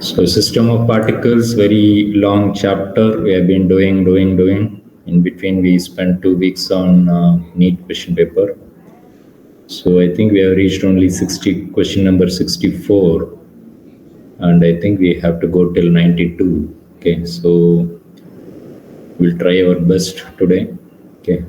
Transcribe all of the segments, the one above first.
So system of particles, very long chapter. We have been doing. In between, we spent 2 weeks on Neet question paper. So I think we have reached only question number 64. And I think we have to go till 92. Okay, so we'll try our best today. Okay.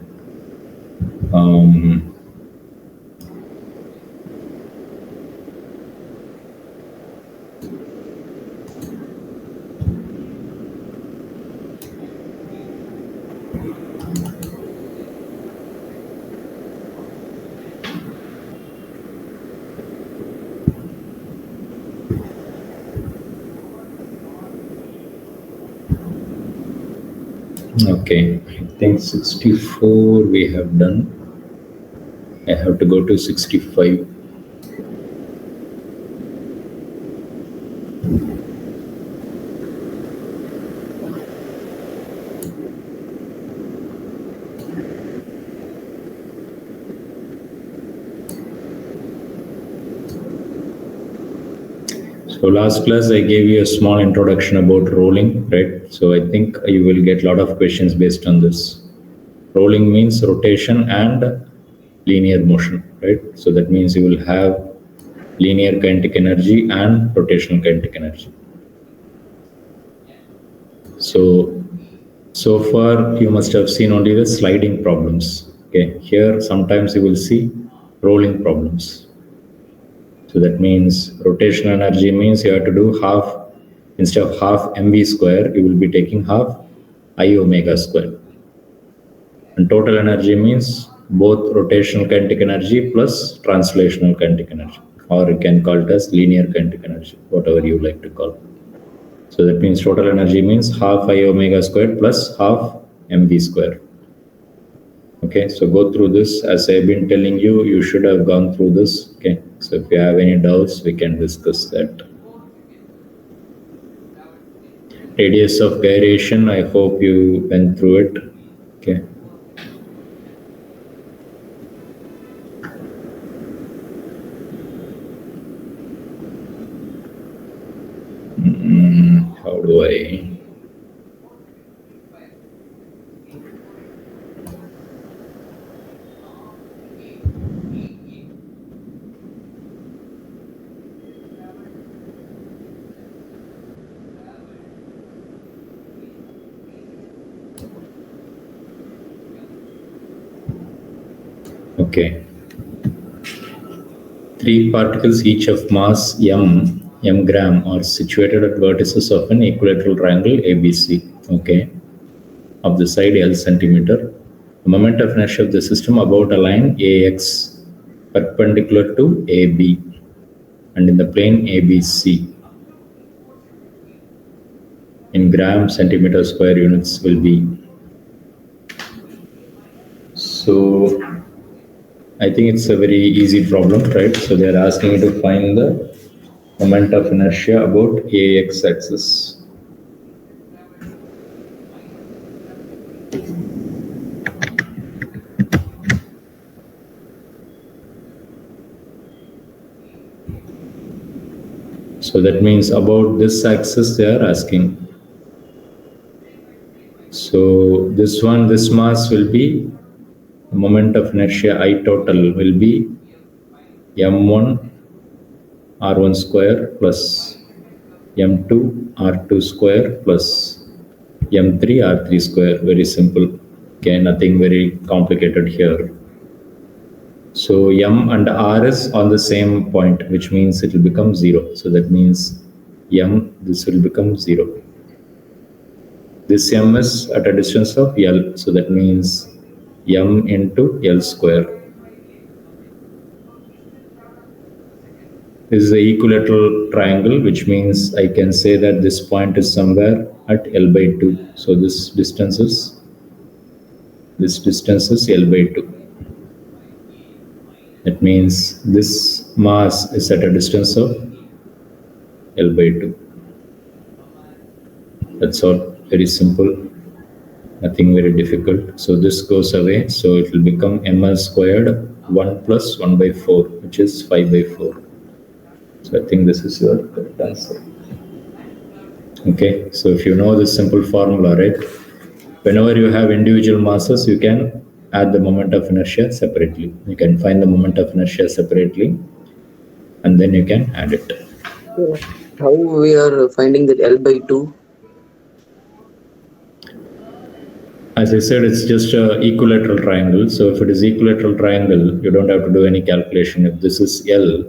Okay, I think 64 we have done. I have to go to 65. So last class I gave you a small introduction about rolling, right? So I think you will get a lot of questions based on this. Rolling means rotation and linear motion, right? So that means you will have linear kinetic energy and rotational kinetic energy. So far you must have seen only the sliding problems. Okay, here sometimes you will see rolling problems. So that means rotational energy means you have to do half, instead of half mv square, you will be taking half I omega square. And total energy means both rotational kinetic energy plus translational kinetic energy, or you can call it as linear kinetic energy, whatever you like to call it. So that means total energy means half I omega squared plus half mv square. Okay, so go through this. As I've been telling you, you should have gone through this. Okay, so if you have any doubts, we can discuss that. Radius of gyration, I hope you went through it. Okay. How do I? Okay. 3 particles each of mass m gram are situated at vertices of an equilateral triangle ABC. Okay. Of the side L centimeter. The moment of inertia of the system about a line AX perpendicular to AB and in the plane ABC in gram centimeter square units will be. So I think it's a very easy problem, right? So they're asking you to find the moment of inertia about AX axis. So that means about this axis they are asking. So this one, this mass will be, the moment of inertia I total will be m1 r1 square plus m2 r2 square plus m3 r3 square. Very simple. Okay, nothing very complicated here. So m and r is on the same point, which means it will become 0. So that means m, this will become 0. This m is at a distance of L, so that means m into L square. This is an equilateral triangle, which means I can say that this point is somewhere at L by 2. So this distance is L by 2. That means this mass is at a distance of L by 2. That's all. Very simple. Nothing very difficult. So this goes away. So it will become ml squared 1 plus 1 by 4, which is 5 by 4. So I think this is your correct answer. Okay, so if you know this simple formula, right, whenever you have individual masses, you can add the moment of inertia separately. You can find the moment of inertia separately and then you can add it. So how we are finding that L by 2? As I said, it's just a equilateral triangle. So if it is equilateral triangle, you don't have to do any calculation. If this is L,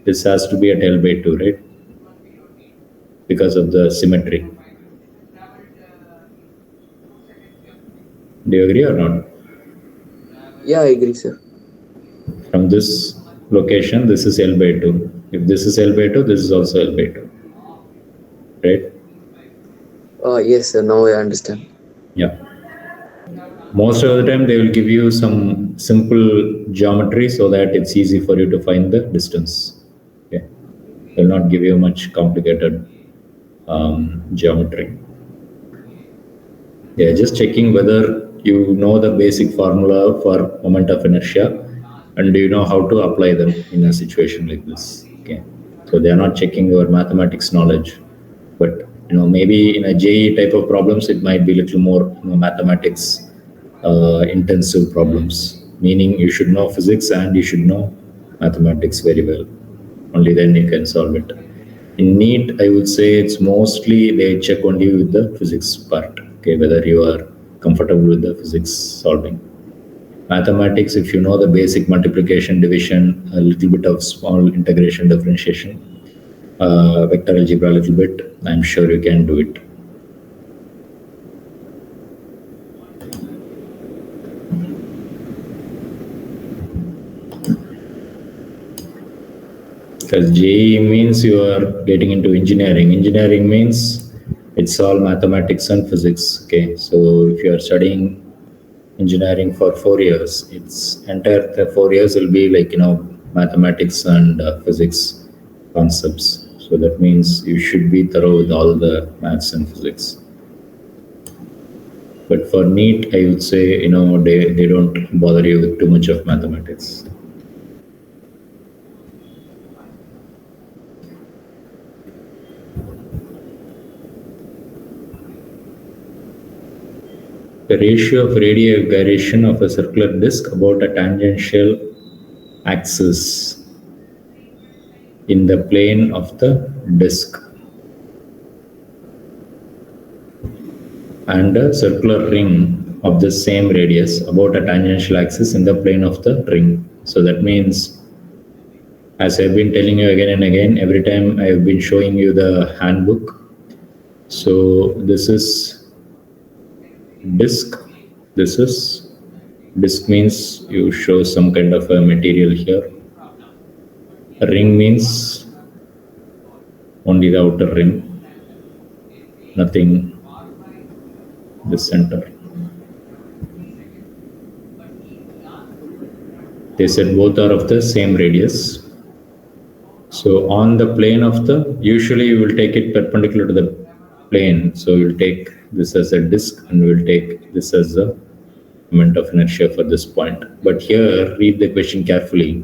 this has to be at L by 2, right? Because of the symmetry. Do you agree or not? Yeah, I agree, sir. From this location, this is L by 2. If this is L by 2, this is also L by 2, right? Yes, sir. Now I understand. Yeah. Most of the time, they will give you some simple geometry so that it's easy for you to find the distance. Okay. They will not give you much complicated geometry. Yeah, just checking whether you know the basic formula for moment of inertia and do you know how to apply them in a situation like this. Okay. So they are not checking your mathematics knowledge, but maybe in a JE type of problems it might be a little more mathematics intensive problems. Meaning you should know physics and you should know mathematics very well. Only then you can solve it. In NEET, I would say it's mostly they check only with the physics part. Okay, whether you are comfortable with the physics solving. Mathematics, if you know the basic multiplication, division, a little bit of small integration, differentiation, vector algebra a little bit, I'm sure you can do it. Because JEE means you are getting into engineering. Engineering means it's all mathematics and physics. Okay, so if you are studying engineering for 4 years, its entire the 4 years will be like mathematics and physics concepts. So that means you should be thorough with all the maths and physics. But for NEET, I would say they don't bother you with too much of mathematics. The ratio of radii of gyration of a circular disk about a tangential axis in the plane of the disk and a circular ring of the same radius about a tangential axis in the plane of the ring. So that means, as I've been telling you again and again, every time I've been showing you the handbook. So this is disk. This is disk means you show some kind of a material here. A ring means only the outer ring, nothing the center. They said both are of the same radius. So on the plane of usually you will take it perpendicular to the plane. So you'll take this as a disk and we'll take this as a moment of inertia for this point. But here, read the question carefully.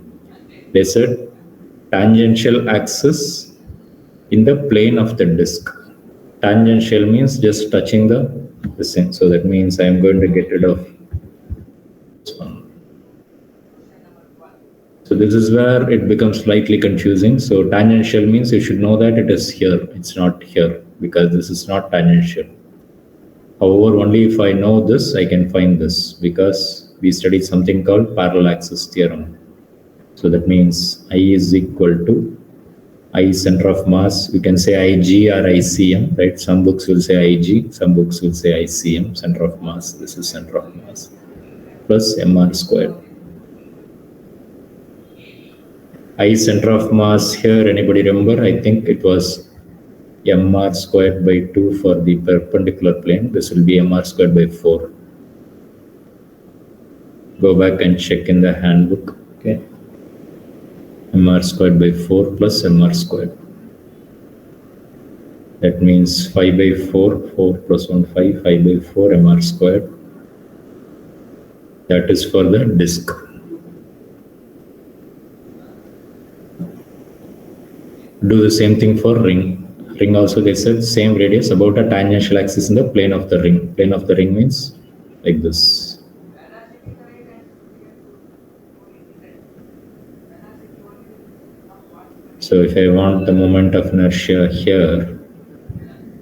They said tangential axis in the plane of the disk. Tangential means just touching the same. So that means I am going to get rid of this one. So this is where it becomes slightly confusing. So tangential means you should know that it is here. It's not here because this is not tangential. However, only if I know this, I can find this because we studied something called parallel axis theorem. So that means I is equal to I center of mass. You can say IG or ICM, right? Some books will say IG, some books will say ICM, center of mass. This is center of mass plus mr squared. I center of mass here, anybody remember? I think it was mr squared by 2 for the perpendicular plane. This will be mr squared by 4. Go back and check in the handbook. Okay. mr squared by 4 plus mr squared. That means 5 by 4, 4 plus 1, 5, 5 by 4 mr squared. That is for the disk. Do the same thing for ring. ring also they said same radius about a tangential axis in the plane of the ring. Plane of the ring means like this. So if I want the moment of inertia here,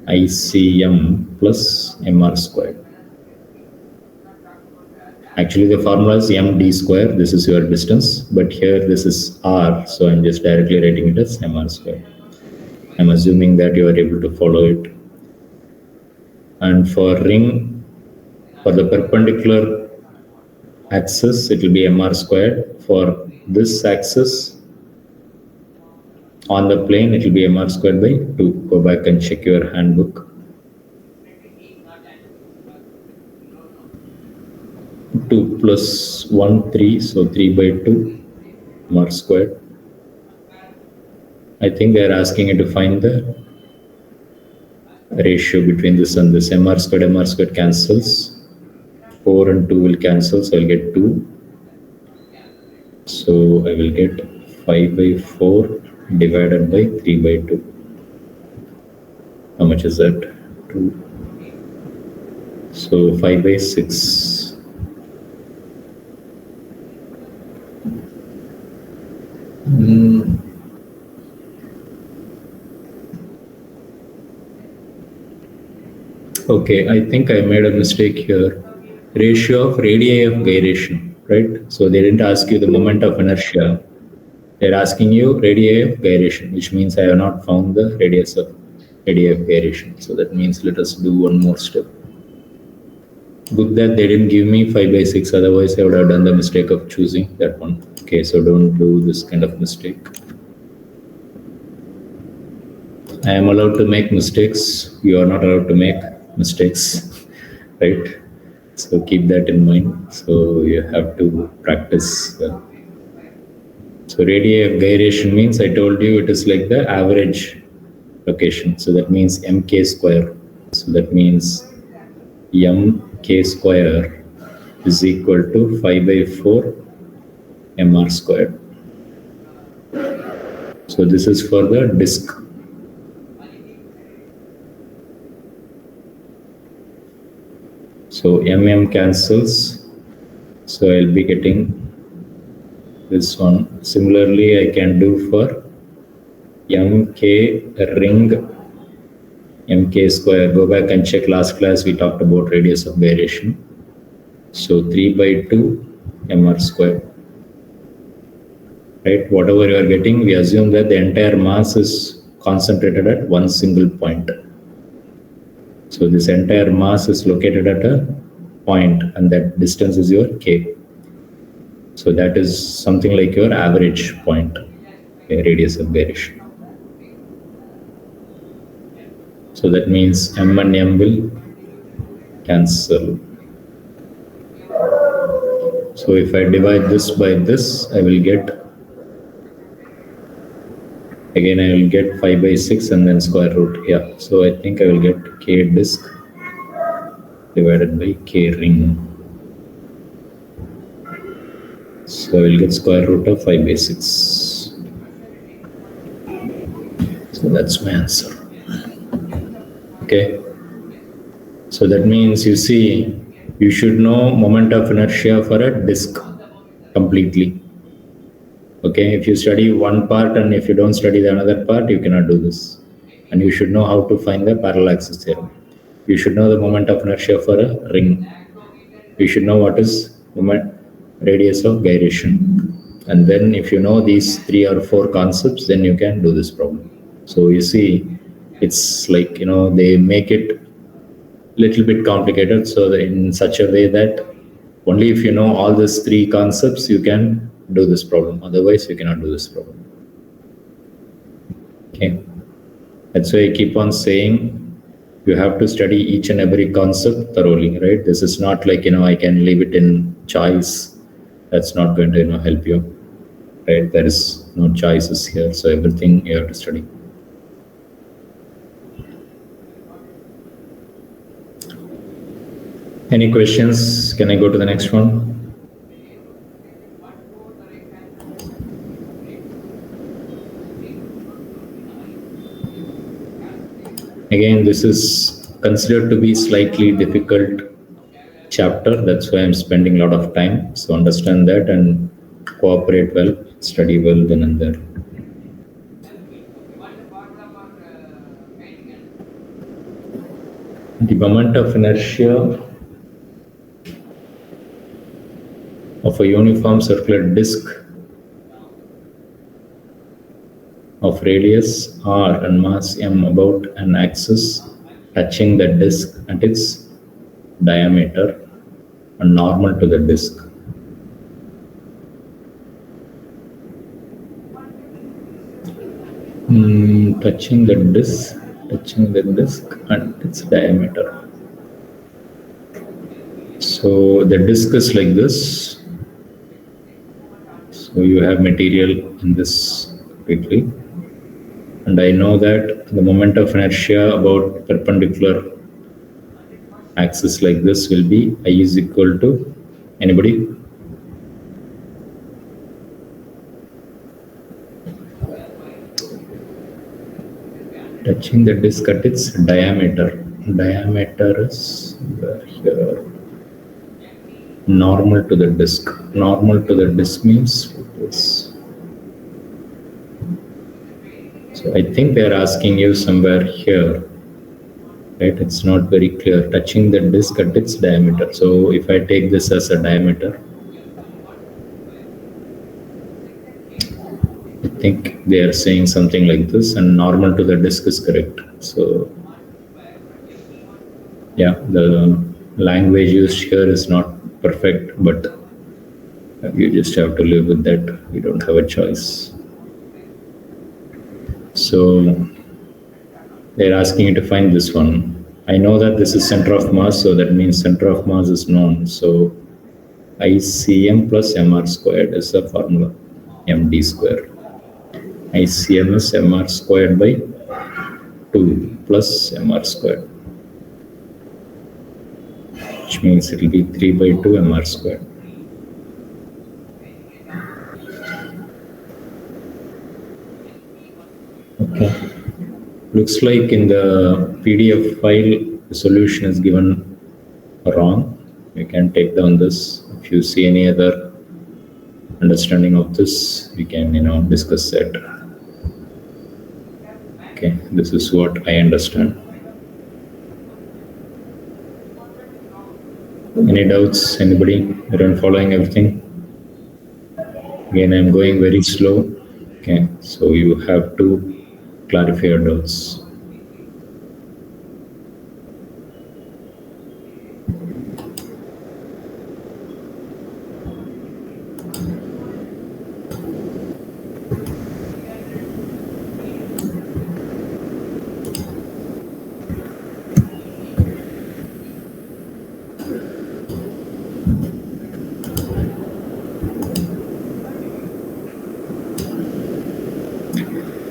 I see m plus mr squared. Actually, the formula is md square. This is your distance, but here this is r, so I'm just directly writing it as mr square. I'm assuming that you are able to follow it. And for ring, for the perpendicular axis, it will be mr squared. For this axis, on the plane, it will be mr squared by 2. Go back and check your handbook. 2 plus 1, 3, so 3 by 2 mr squared. I think they are asking you to find the ratio between this and this. Mr squared cancels. 4 and 2 will cancel, so I'll get 2. So I will get 5 by 4 divided by 3 by 2. How much is that? 2. So 5 by 6. Okay, I think I made a mistake here. Ratio of radii of gyration, right? So they didn't ask you the moment of inertia. They're asking you radii of gyration, which means I have not found the radius of radii of gyration. So that means let us do one more step. Good that they didn't give me 5 by 6, otherwise I would have done the mistake of choosing that one. Okay, so don't do this kind of mistake. I am allowed to make mistakes. You are not allowed to make mistakes, right? So keep that in mind. So you have to practice. So radii of gyration means, I told you, it is like the average location. So that means mk square. So that means mk square is equal to 5 by 4 mr squared. So this is for the disk. So cancels. So I'll be getting this one. Similarly, I can do for mk ring mk square. Go back and check last class, we talked about radius of gyration. So 3 by 2 mr square. Right, whatever you are getting, we assume that the entire mass is concentrated at one single point. So this entire mass is located at a point, and that distance is your k. So that is something like your average point, okay, radius of gyration. So that means m and m will cancel. So if I divide this by this, I will get, again I will get 5 by 6 and then square root. Yeah, so I think I will get k disk divided by k ring. So I will get square root of 5 by 6. So that's my answer. Okay. So that means, you see, you should know moment of inertia for a disk completely. Okay, if you study one part and if you don't study the another part, you cannot do this. And you should know how to find the parallel axis theorem. You should know the moment of inertia for a ring. You should know what is moment radius of gyration. And then if you know these 3 or 4 concepts, then you can do this problem. So you see, it's like, they make it little bit complicated, so in such a way that only if you know all these 3 concepts, you can do this problem. Otherwise, you cannot do this problem. Okay. That's why I keep on saying, you have to study each and every concept thoroughly, right? This is not like, I can leave it in choice. That's not going to, help you, right? There is no choices here. So everything you have to study. Any questions? Can I go to the next one? Again, this is considered to be slightly difficult chapter. That's why I'm spending a lot of time. So understand that and cooperate well, study well then and there. The moment of inertia of a uniform circular disk of radius r and mass m about an axis touching the disk at its diameter and normal to the disk. Touching the disk and its diameter. So the disk is like this. So you have material in this quickly. And I know that the moment of inertia about perpendicular axis like this will be I is equal to, anybody? Touching the disk at its diameter. Diameter is here. Normal to the disk. Normal to the disk means this. So I think they are asking you somewhere here, right? It's not very clear. Touching the disk at its diameter. So if I take this as a diameter, I think they are saying something like this, and normal to the disk is correct. So yeah, the language used here is not perfect, but you just have to live with that. You don't have a choice. So they're asking you to find this one. I know that this is center of mass, so that means center of mass is known. So ICM plus MR squared is the formula, MD square. ICM is MR squared by 2 plus MR squared, which means it will be 3 by 2 MR squared. Okay. Looks like in the PDF file, the solution is given wrong. You can take down this. If you see any other understanding of this, we can, discuss that. Okay, this is what I understand. Any doubts? Anybody? Everyone following everything? Again, I'm going very slow. Okay, so you have to clarify your doubts.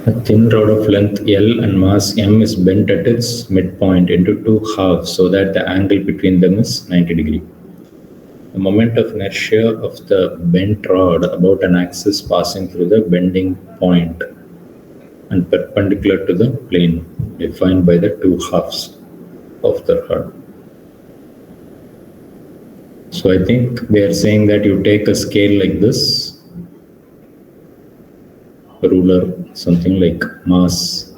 A thin rod of length L and mass M is bent at its midpoint into two halves so that the angle between them is 90 degrees. The moment of inertia of the bent rod about an axis passing through the bending point and perpendicular to the plane defined by the two halves of the rod. So I think they are saying that you take a scale like this, a ruler, something like mass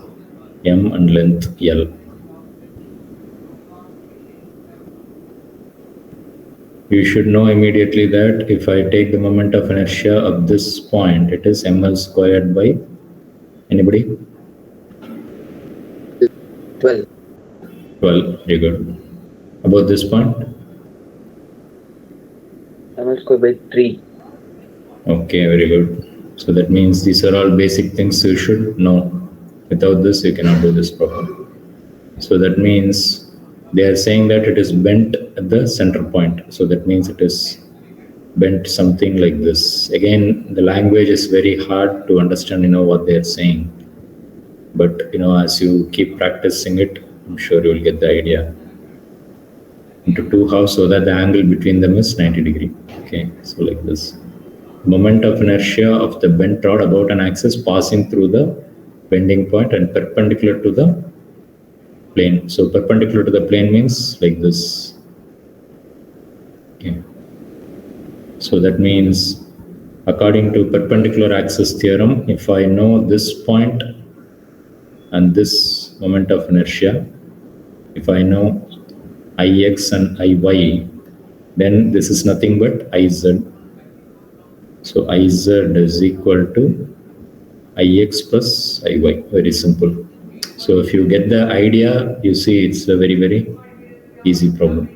M and length L. You should know immediately that if I take the moment of inertia of this point, it is ml squared by, anybody? 12. 12, very good. About this point? ml squared by 3. Okay, very good. So that means these are all basic things you should know. Without this, you cannot do this properly. So that means they are saying that it is bent at the center point. So that means it is bent something like this. Again, the language is very hard to understand, what they are saying. But, as you keep practicing it, I'm sure you will get the idea. Into two halves so that the angle between them is 90 degrees. Okay, so like this. Moment of inertia of the bent rod about an axis passing through the bending point and perpendicular to the plane. So perpendicular to the plane means like this. Okay. So that means according to perpendicular axis theorem, if I know this point and this moment of inertia, if I know Ix and Iy, then this is nothing but Iz. So Iz is equal to Ix plus Iy. Very simple. So if you get the idea, you see it's a very, very easy problem.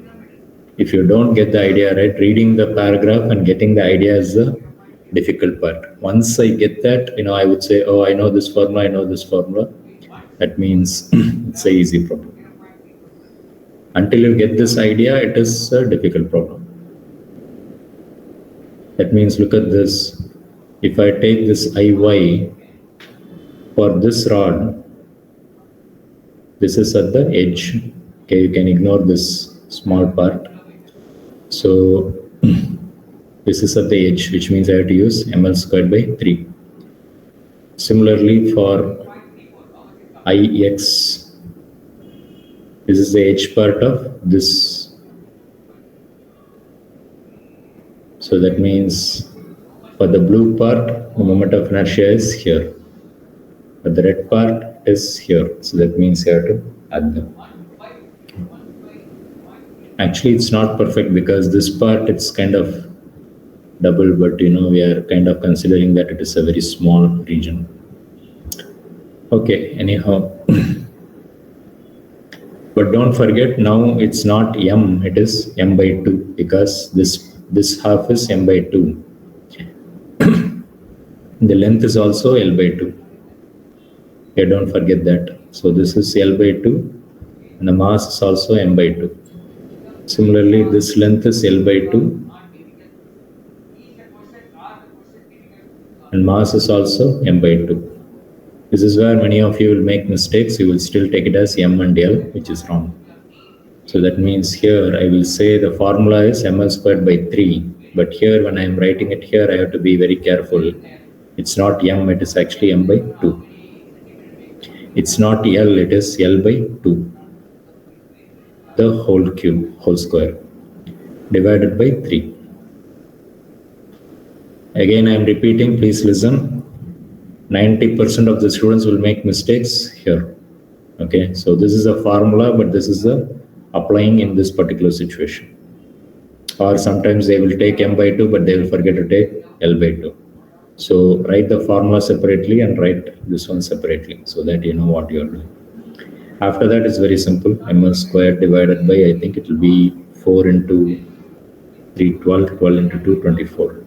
If you don't get the idea right, reading the paragraph and getting the idea is the difficult part. Once I get that, I would say, oh, I know this formula, I know this formula. That means it's a easy problem. Until you get this idea, it is a difficult problem. That means look at this. If I take this Iy for this rod, this is at the edge. Okay, you can ignore this small part. So this is at the edge, which means I have to use ml squared by 3. Similarly, for Ix, this is the edge part of this. So that means for the blue part, the moment of inertia is here. But the red part is here. So that means you have to add them. Actually, it's not perfect because this part it's kind of double, but we are kind of considering that it is a very small region. Okay, anyhow. But don't forget now it's not m, it is m by 2 because this half is m by 2. The length is also L by 2. Okay, don't forget that. So this is L by 2 and the mass is also m by 2. Similarly, this length is L by 2 and mass is also m by 2. This is where many of you will make mistakes. You will still take it as m and L, which is wrong. So that means here I will say the formula is ml squared by 3. But here when I am writing it here, I have to be very careful. It's not m, it is actually m by 2. It's not L, it is L by 2. The whole cube, whole square, divided by 3. Again, I am repeating, please listen. 90% of the students will make mistakes here. Okay, so this is a formula, but this is the applying in this particular situation. Or sometimes they will take m by 2, but they will forget to take L by 2. So write the formula separately and write this one separately so that you know what you are doing. After that, it's very simple. ml squared divided by, I think it will be 4 into 3, 12, 12 into 2, 24.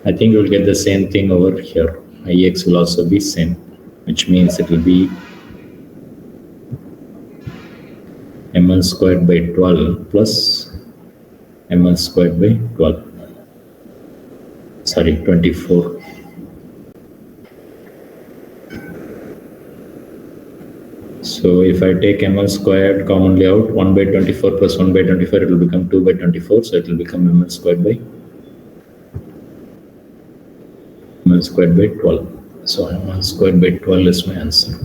I think you'll get the same thing over here. Ix will also be same, which means it will be ml squared by 12 plus ml squared by 12. Sorry, 24. So if I take ml squared commonly out, 1 by 24 plus 1 by 24, it will become 2 by 24. So it will become ml squared by 12. So ml squared by 12 is my answer.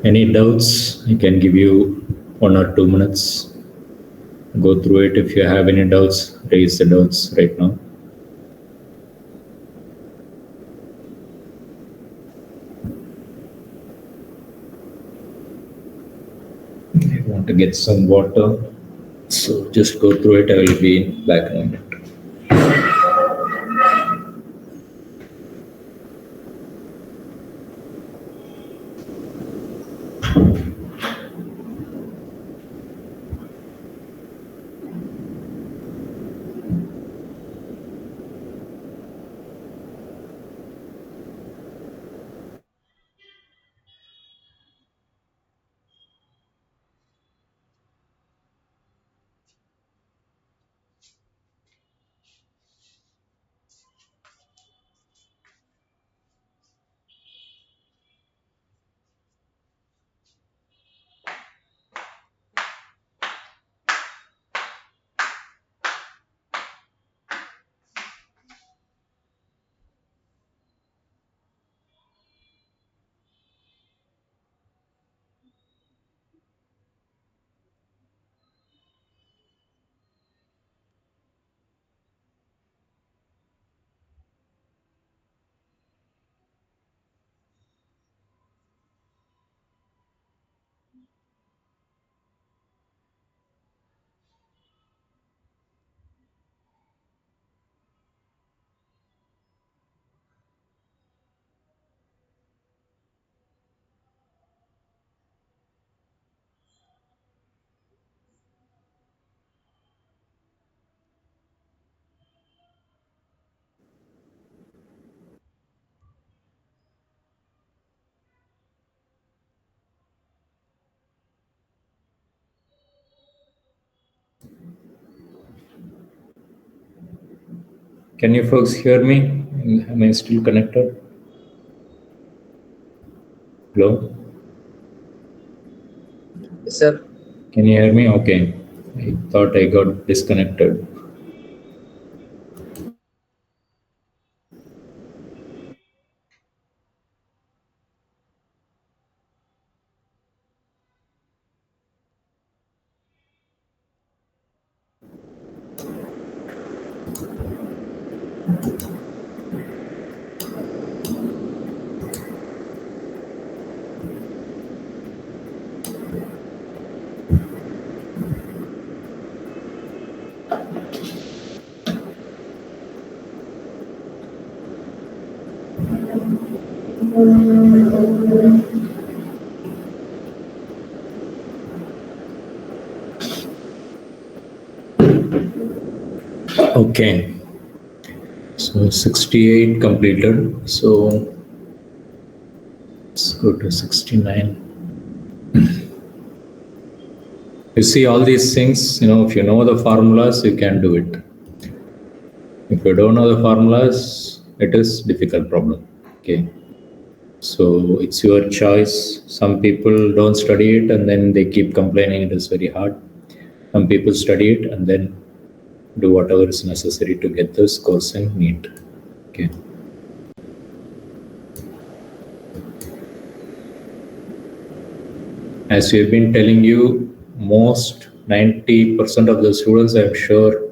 Any doubts? I can give you 1 or 2 minutes. Go through it. If you have any doubts, raise the doubts right now. I want to get some water. So just go through it. I will be back in a minute. Can you folks hear me? Am I still connected? Hello? Yes, sir. Can you hear me? Okay. I thought I got disconnected. Okay. So 68 completed. So let's go to 69. You see all these things, if you know the formulas, you can do it. If you don't know the formulas, it is difficult problem. Okay. So it's your choice. Some people don't study it and then they keep complaining it is very hard. Some people study it and then do whatever is necessary to get the scores in Neet. Okay. As we have been telling you, most 90% of the students, I'm sure,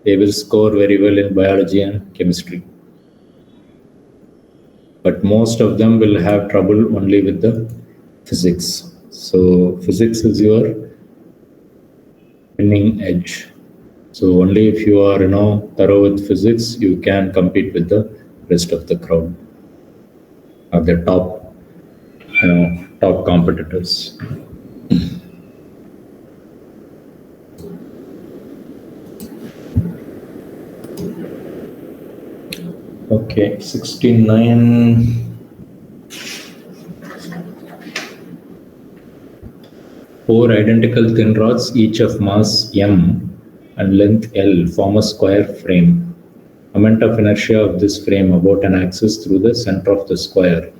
they will score very well in biology and chemistry. But most of them will have trouble only with the physics. So physics is your winning edge. So only if you are, thorough with physics, you can compete with the rest of the crowd or the top competitors. Okay, 69. Four identical thin rods, each of mass m and length L, form a square frame. Moment of inertia of this frame about an axis through the center of the square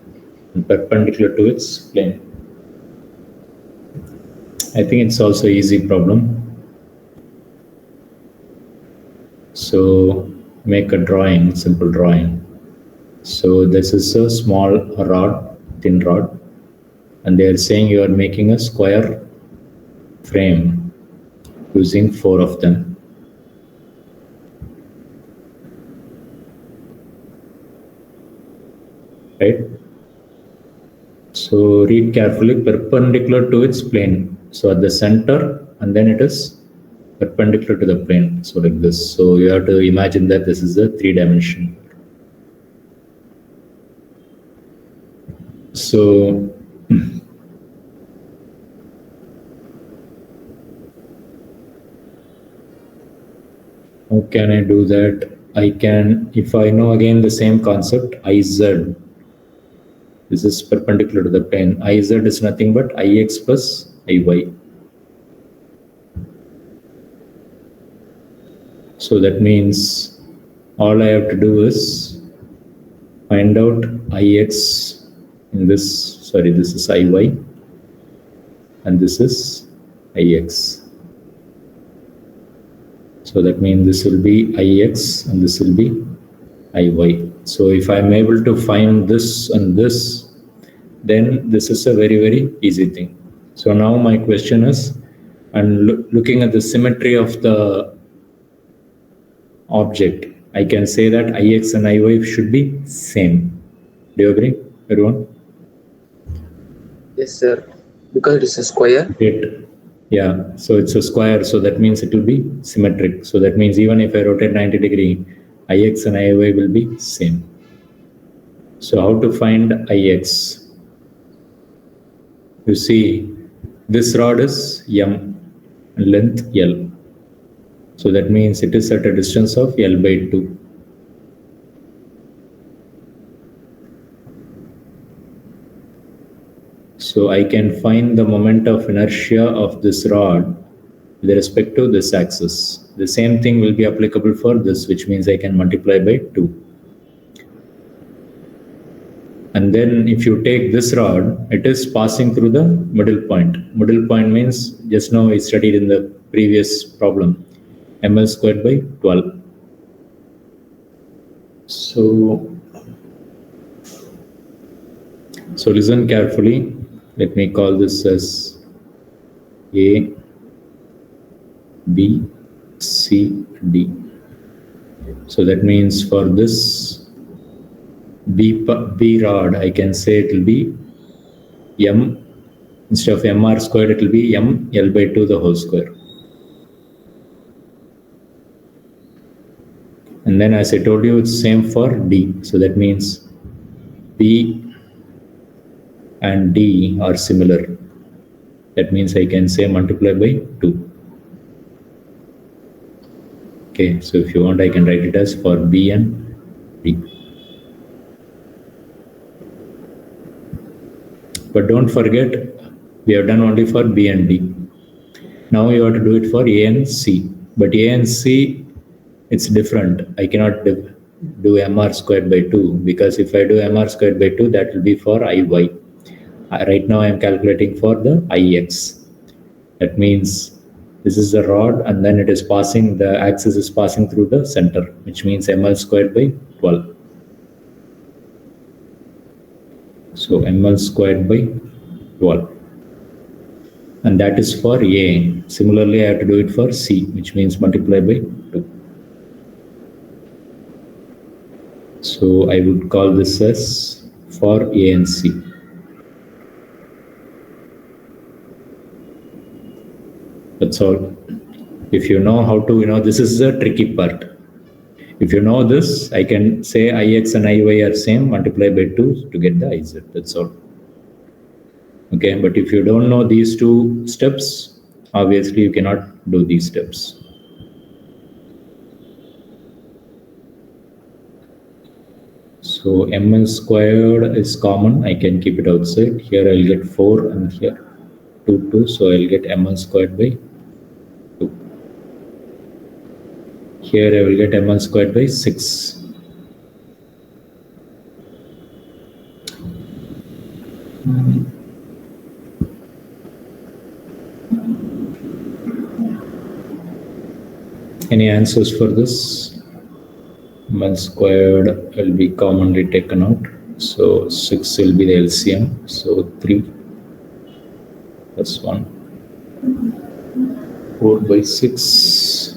and perpendicular to its plane. I think it's also easy problem. So make a drawing, simple drawing. So this is a small rod, thin rod, and they are saying you are making a square frame using four of them. Right? So read carefully, perpendicular to its plane. So at the center, and then it is perpendicular to the plane. So like this. So you have to imagine that this is a 3-dimension. So how can I do that? I can, if I know again the same concept, Iz. This is perpendicular to the plane. Iz is nothing but Ix plus Iy. So that means all I have to do is find out Ix in this, sorry, this is Iy and this is Ix. So that means this will be Ix and this will be Iy. So if I'm able to find this and this, then this is a very, very easy thing. So now my question is, and looking at the symmetry of the object, I can say that Ix and Iy should be same. Do you agree, everyone? Yes, sir. Because it is a square. It, yeah, so it's a square, so that means it will be symmetric. So that means even if I rotate 90 degree, Ix and Iy will be same. So how to find Ix? You see, this rod is m and length L. So that means it is at a distance of L by 2. So I can find the moment of inertia of this rod with respect to this axis. The same thing will be applicable for this, which means I can multiply by 2. And then if you take this rod, it is passing through the middle point. Middle point means, just now we studied in the previous problem, ml squared by 12. So listen carefully. Let me call this as A, B, C, D. So that means for this B rod, I can say it will be M, instead of mr squared, it will be m L by 2 the whole square. And then as I told you, it's same for D. So that means B and D are similar. That means I can say multiply by 2. Okay, so if you want, I can write it as for B and D. But don't forget, we have done only for B and D. Now you have to do it for A and C. But A and C, it's different. I cannot do mr squared by 2, because if I do mr squared by 2, that will be for Iy. Right now I am calculating for the Ix. That means this is the rod, and then it is passing, the axis is passing through the center, which means ml squared by 12. So ml squared by 12. And that is for A. Similarly, I have to do it for C, which means multiply by 2. So I would call this as for A and C. That's all. If you know how to, this is the tricky part. If you know this, I can say Ix and Iy are same, multiply by 2 to get the Iz. That's all. Okay, but if you don't know these two steps, obviously you cannot do these steps. So ml squared is common. I can keep it outside. Here I'll get 4 and here 2. So I'll get ml squared by 2. Here I will get ml squared by 6. Any answers for this? ml squared will be commonly taken out. So 6 will be the LCM. So 3 plus 1. 4 by 6.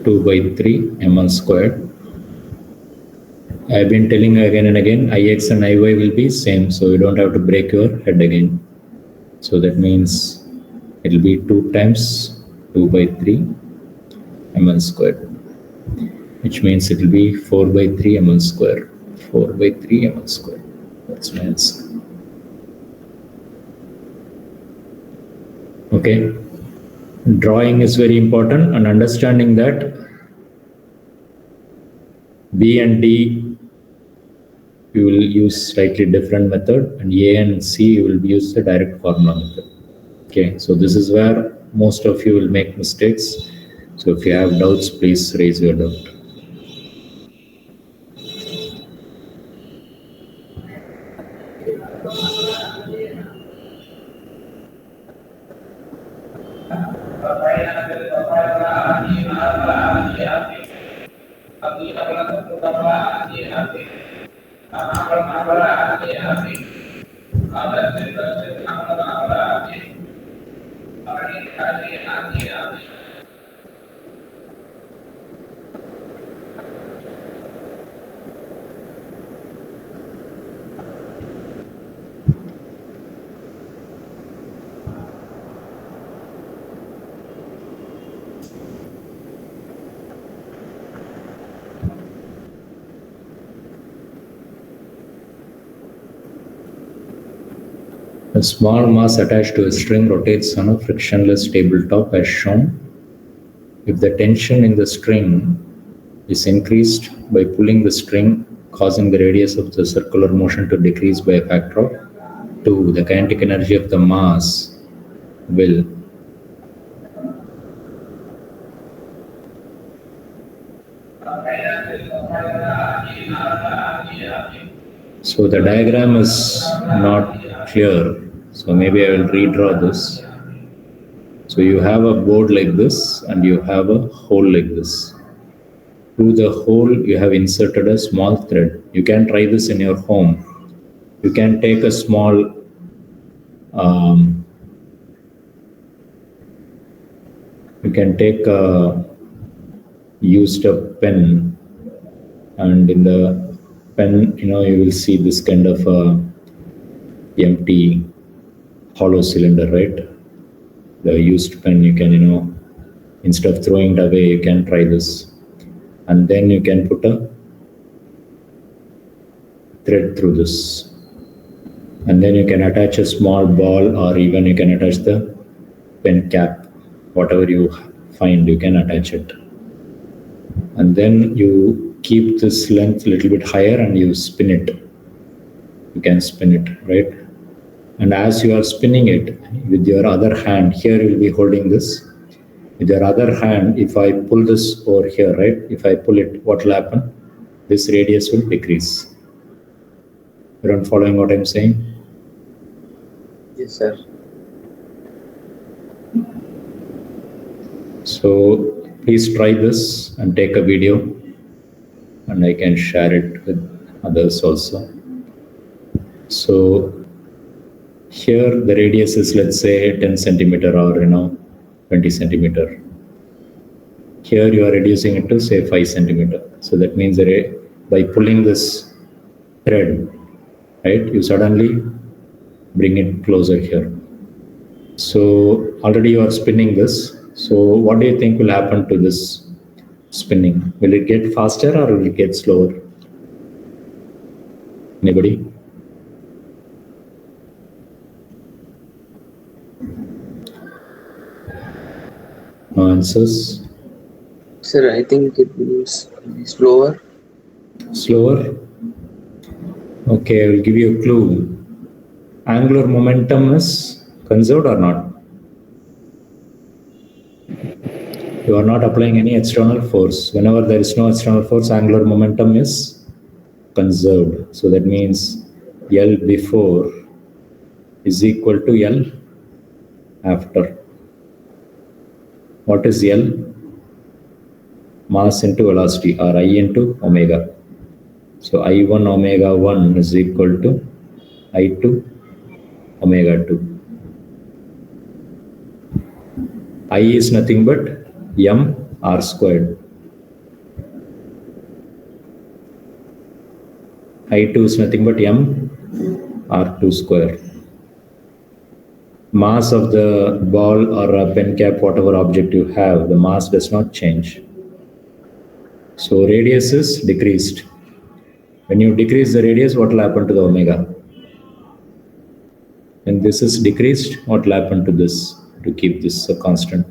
2 by 3 ml squared. I have been telling you again and again, Ix and Iy will be same, so you don't have to break your head again. So that means it will be 2 times 2 by 3 ml squared, which means it will be 4 by 3 ml squared. 4 by 3 ml squared. That's my answer. Okay. Drawing is very important, and understanding that B and D we will use slightly different method, and A and C you will use the direct formula method. Okay, so this is where most of you will make mistakes. So if you have doubts, please raise your doubt. A small mass attached to a string rotates on a frictionless tabletop as shown. If the tension in the string is increased by pulling the string, causing the radius of the circular motion to decrease by a factor of 2, the kinetic energy of the mass will so the diagram is not clear, so maybe I will redraw this. So you have a board like this and you have a hole like this. Through the hole you have inserted a small thread. You can try this in your home. You can take a small you can take a used up pen, and in the pen, you will see this kind of empty hollow cylinder, right? The used pen, you can, instead of throwing it away, you can try this. And then you can put a thread through this. And then you can attach a small ball, or even you can attach the pen cap. Whatever you find, you can attach it. And then you keep this length a little bit higher and you spin it. You can spin it, right? And as you are spinning it with your other hand, here you will be holding this. With your other hand, if I pull this over here, right? If I pull it, what will happen? This radius will decrease. Everyone following what I'm saying? Yes, sir. So please try this and take a video, and I can share it with others also. So here the radius is, let's say, 10 centimeter or 20 centimeter. Here you are reducing it to say 5 centimeter. So that means that by pulling this thread, right, you suddenly bring it closer here. So already you are spinning this. So what do you think will happen to this spinning? Will it get faster or will it get slower? Anybody? No answers? Sir, I think it is slower. Slower? Okay, I will give you a clue. Angular momentum is conserved or not? You are not applying any external force. Whenever there is no external force, angular momentum is conserved. So that means L before is equal to L after. What is L? Mass into velocity, or I into omega. So I1 omega 1 is equal to I2 omega 2. I is nothing but m r squared. I2 is nothing but m r2 square. Mass of the ball or a pen cap, whatever object you have, the mass does not change. So radius is decreased. When you decrease the radius, what will happen to the omega? When this is decreased, what will happen to this to keep this a constant?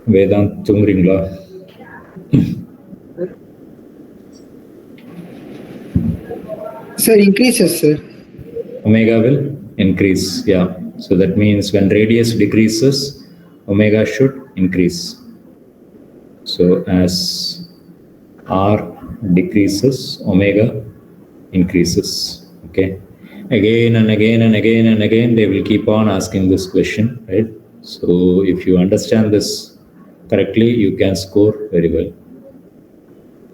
Vedant Tungringla. Sir, increases, sir. Omega will increase, yeah. So that means when radius decreases, omega should increase. So as r decreases, omega increases. Okay. Again and again and again and again, they will keep on asking this question, right? So if you understand this correctly, you can score very well.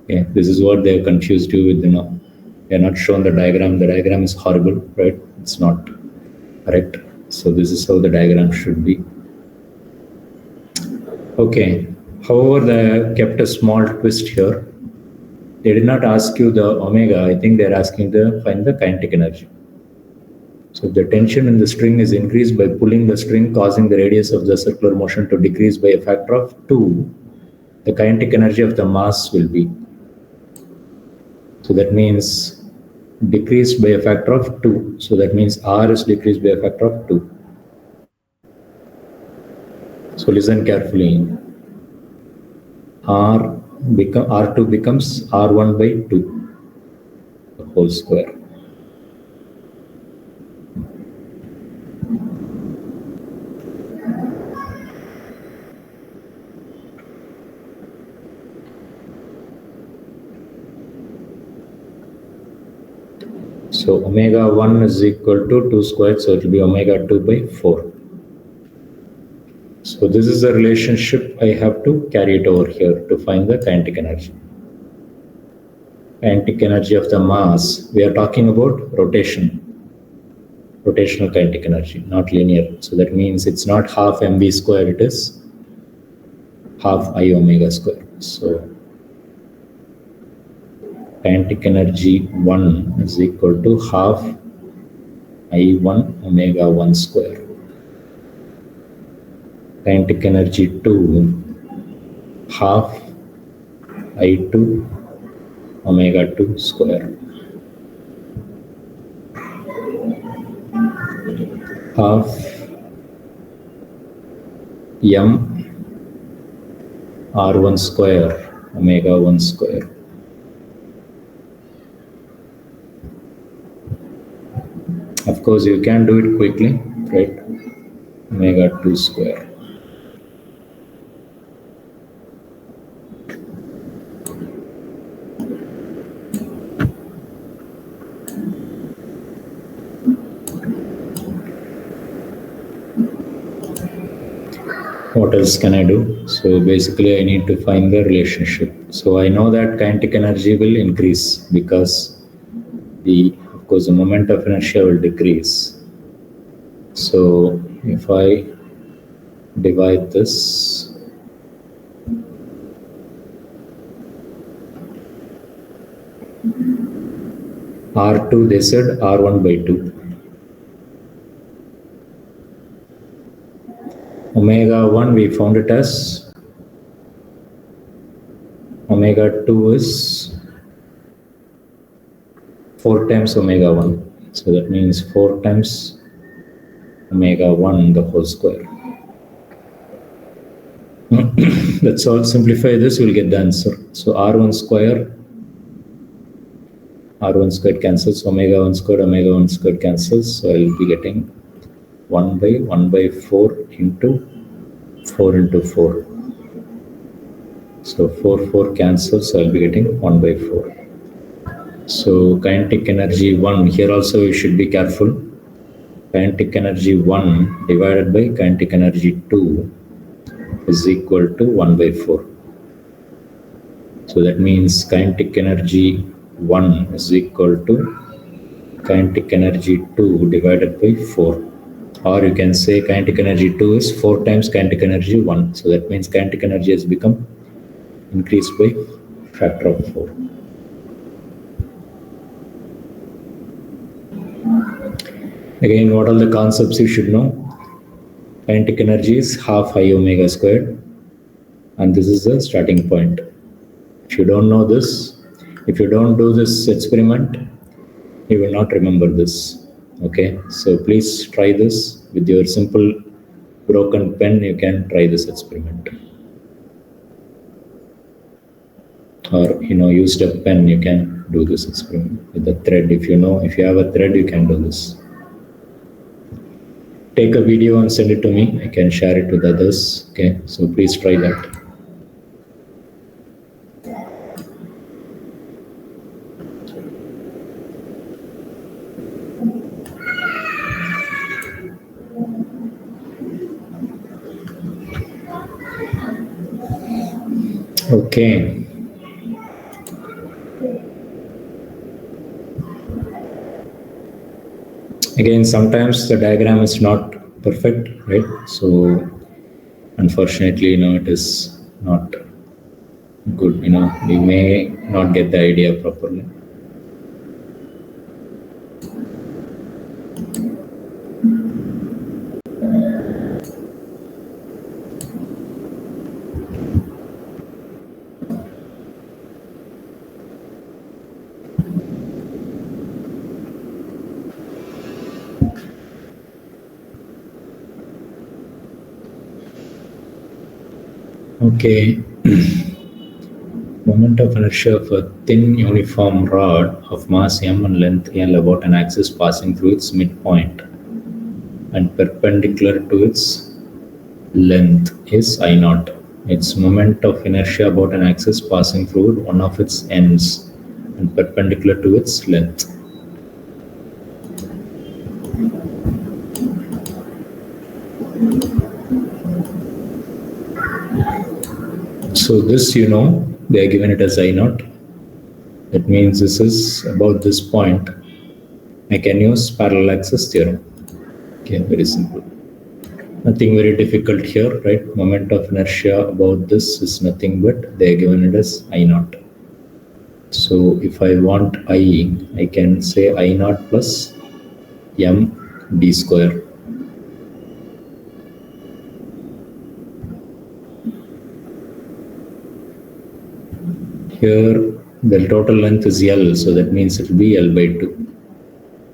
Okay. This is what they have confused you with, they are not shown the diagram. The diagram is horrible, right? It's not correct. So this is how the diagram should be. Okay. However, they kept a small twist here. They did not ask you the omega. I think they're asking to find the kinetic energy. So the tension in the string is increased by pulling the string, causing the radius of the circular motion to decrease by a factor of 2. The kinetic energy of the mass will be. So that means decreased by a factor of 2. So that means R is decreased by a factor of 2. So listen carefully. R2 becomes R1 by 2, the whole square. So omega 1 is equal to 2 squared, so it will be omega 2 by 4. So this is the relationship I have to carry it over here to find the kinetic energy. Kinetic energy of the mass, we are talking about rotational kinetic energy, not linear. So that means it's not half mv square, it is half I omega square. So kinetic energy 1 is equal to half I1 omega 1 square. Kinetic energy 2, half I2 omega 2 square. Half m r1 square omega 1 square. Of course, you can do it quickly, right? Omega 2 square. What else can I do? So basically I need to find the relationship. So I know that kinetic energy will increase because of course the moment of inertia will decrease. So if I divide this, R2 they said R1 by 2. Omega 1 we found it as omega 2 is 4 times omega 1. So that means 4 times omega 1 the whole square. Let's all simplify this, we'll get the answer. So R1 square cancels, omega 1 squared cancels. So I'll be getting 1 by 4 into 4 into 4. So 4 cancels, so I'll be getting 1 by 4. So kinetic energy 1, here also you should be careful. Kinetic energy 1 divided by kinetic energy 2 is equal to 1 by 4. So that means kinetic energy 1 is equal to kinetic energy 2 divided by 4. Or you can say kinetic energy 2 is 4 times kinetic energy 1. So that means kinetic energy has become increased by factor of 4. Again, what are the concepts you should know? Kinetic energy is half I omega squared, and this is the starting point. If you don't know this, if you don't do this experiment, you will not remember this. Okay, so please try this with your simple broken pen. You can try this experiment, or used a pen. You can do this experiment with a thread. If you have a thread, you can do this. Take a video and send it to me. I can share it with others. Okay, so please try that. Okay. Again, sometimes the diagram is not perfect, right? So unfortunately, it is not good. We may not get the idea properly. Okay. moment of inertia of a thin uniform rod of mass m and length l about an axis passing through its midpoint and perpendicular to its length is I naught. Its moment of inertia about an axis passing through one of its ends and perpendicular to its length. So this, they are given it as I naught. That means this is about this point. I can use parallel axis theorem. Okay, very simple. Nothing very difficult here, right? Moment of inertia about this is nothing but they are given it as I naught. So if I want I can say I naught plus m d square. Here the total length is L, so that means it will be L by 2,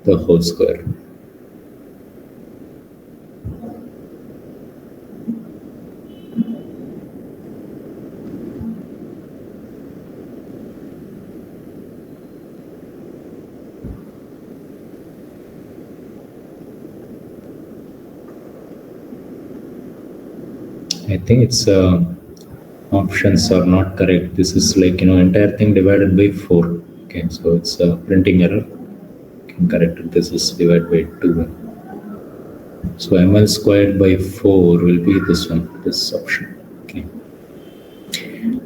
the whole square. I think it's options are not correct. This is like, entire thing divided by 4. Okay, so it's a printing error. You can correct it. This is divided by 2. So ml squared by 4 will be this one, this option. Okay.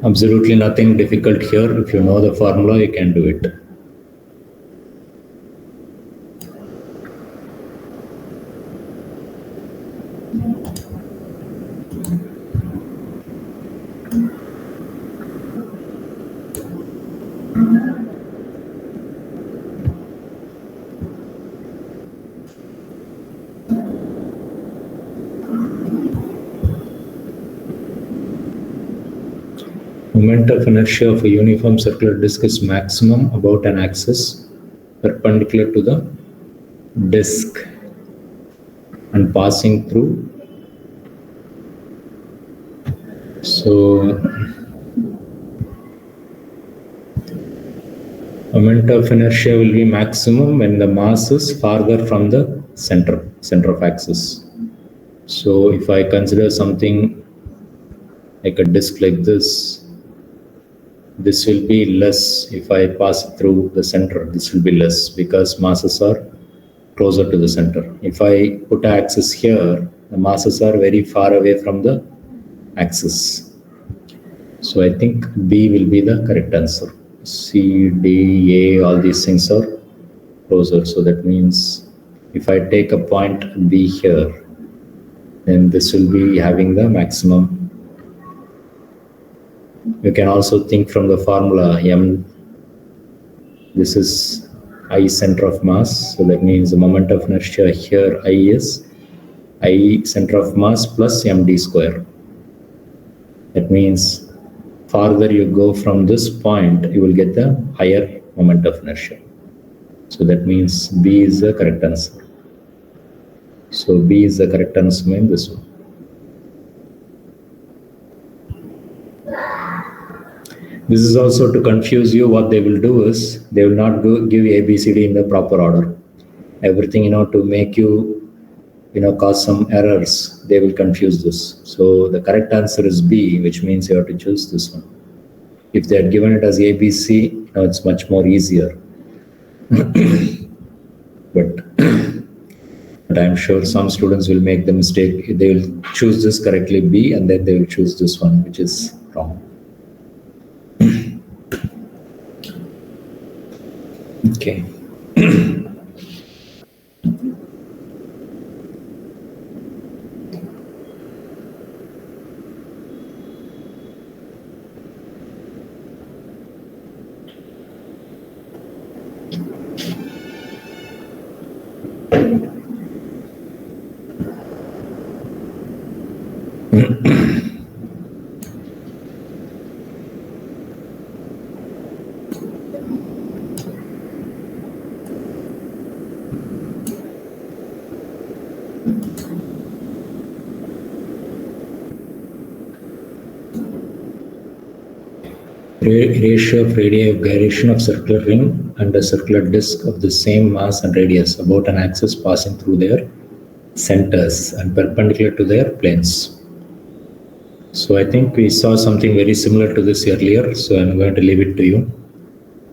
Absolutely nothing difficult here. If you know the formula, you can do it. Moment of inertia of a uniform circular disk is maximum about an axis perpendicular to the disk and passing through. So moment of inertia will be maximum when the mass is farther from the center of axis. So if I consider something like a disk like this will be less. If I pass it through the center, this will be less because masses are closer to the center. If I put an axis here, the masses are very far away from the axis. So I think B will be the correct answer. C, D, A, all these things are closer. So that means if I take a point B here, then this will be having the maximum. You can also think from the formula M. This is I center of mass. So that means the moment of inertia here I is I center of mass plus md square. That means farther you go from this point, you will get the higher moment of inertia. So that means B is the correct answer. So B is the correct answer in this one. This is also to confuse you. What they will do is they will not give you ABCD in the proper order. Everything, to make you, cause some errors, they will confuse this. So the correct answer is B, which means you have to choose this one. If they had given it as ABC, it's much more easier. But I'm sure some students will make the mistake. They will choose this correctly B, and then they will choose this one, which is wrong. Okay. ratio of radii of gyration of circular ring and a circular disk of the same mass and radius about an axis passing through their centers and perpendicular to their planes. So I think we saw something very similar to this earlier, so I'm going to leave it to you.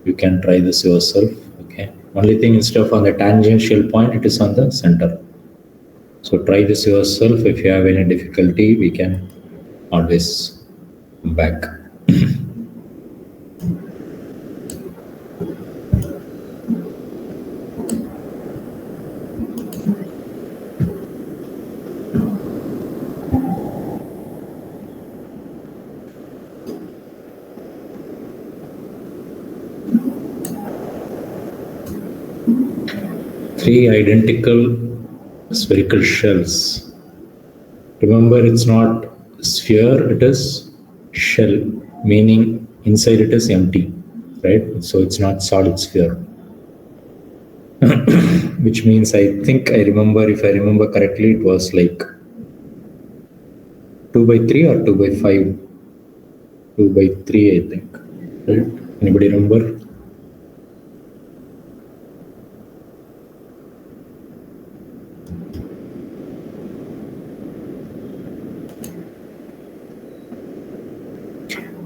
You can try this yourself. Okay. Only thing, instead of on the tangential point, it is on the center. So try this yourself. If you have any difficulty, we can always come back. 3 identical spherical shells. Remember, it's not sphere, it is shell, meaning inside it is empty, right? So it's not solid sphere. Which means I think I remember, if I remember correctly, it was like 2 by 3 or 2 by 5? 2 by 3, I think. Right? Anybody remember?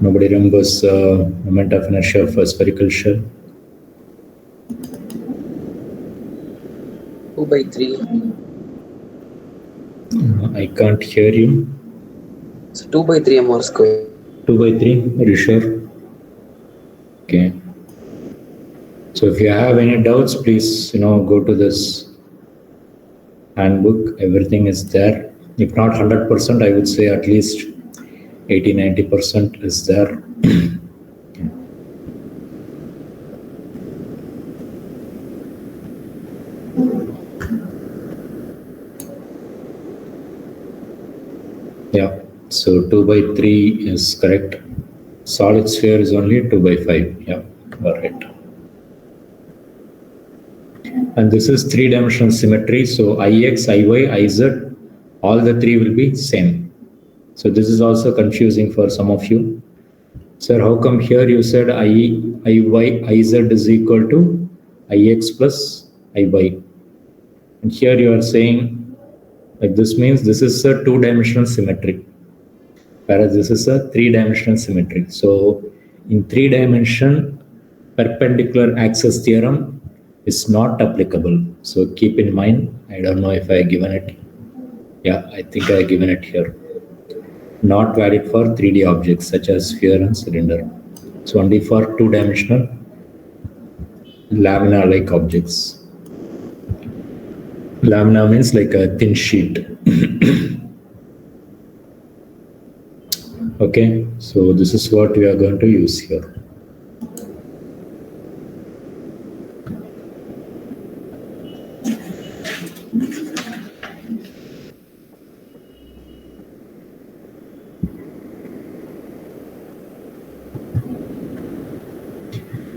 Nobody remembers moment of inertia of a spherical shell? 2 by 3. I can't hear you. So 2 by 3 mr square. 2 by 3, are you sure? Okay. So if you have any doubts, please, go to this handbook. Everything is there. If not 100%, I would say at least 80-90% is there. Yeah, so 2 by 3 is correct. Solid sphere is only 2 by 5. Yeah, all right. And this is 3-dimensional symmetry. So Ix, Iy, Iz, all the 3 will be same. So this is also confusing for some of you. Sir, how come here you said Iy, Iz is equal to Ix plus Iy? And here you are saying, like, this means this is a 2-dimensional symmetry, whereas this is a 3-dimensional symmetry. So in 3-dimension, perpendicular axis theorem is not applicable. So keep in mind, I don't know if I have given it. Yeah, I think I have given it here. Not valid for 3D objects such as sphere and cylinder. So only for 2-dimensional lamina-like objects. Lamina means like a thin sheet. Okay, so this is what we are going to use here.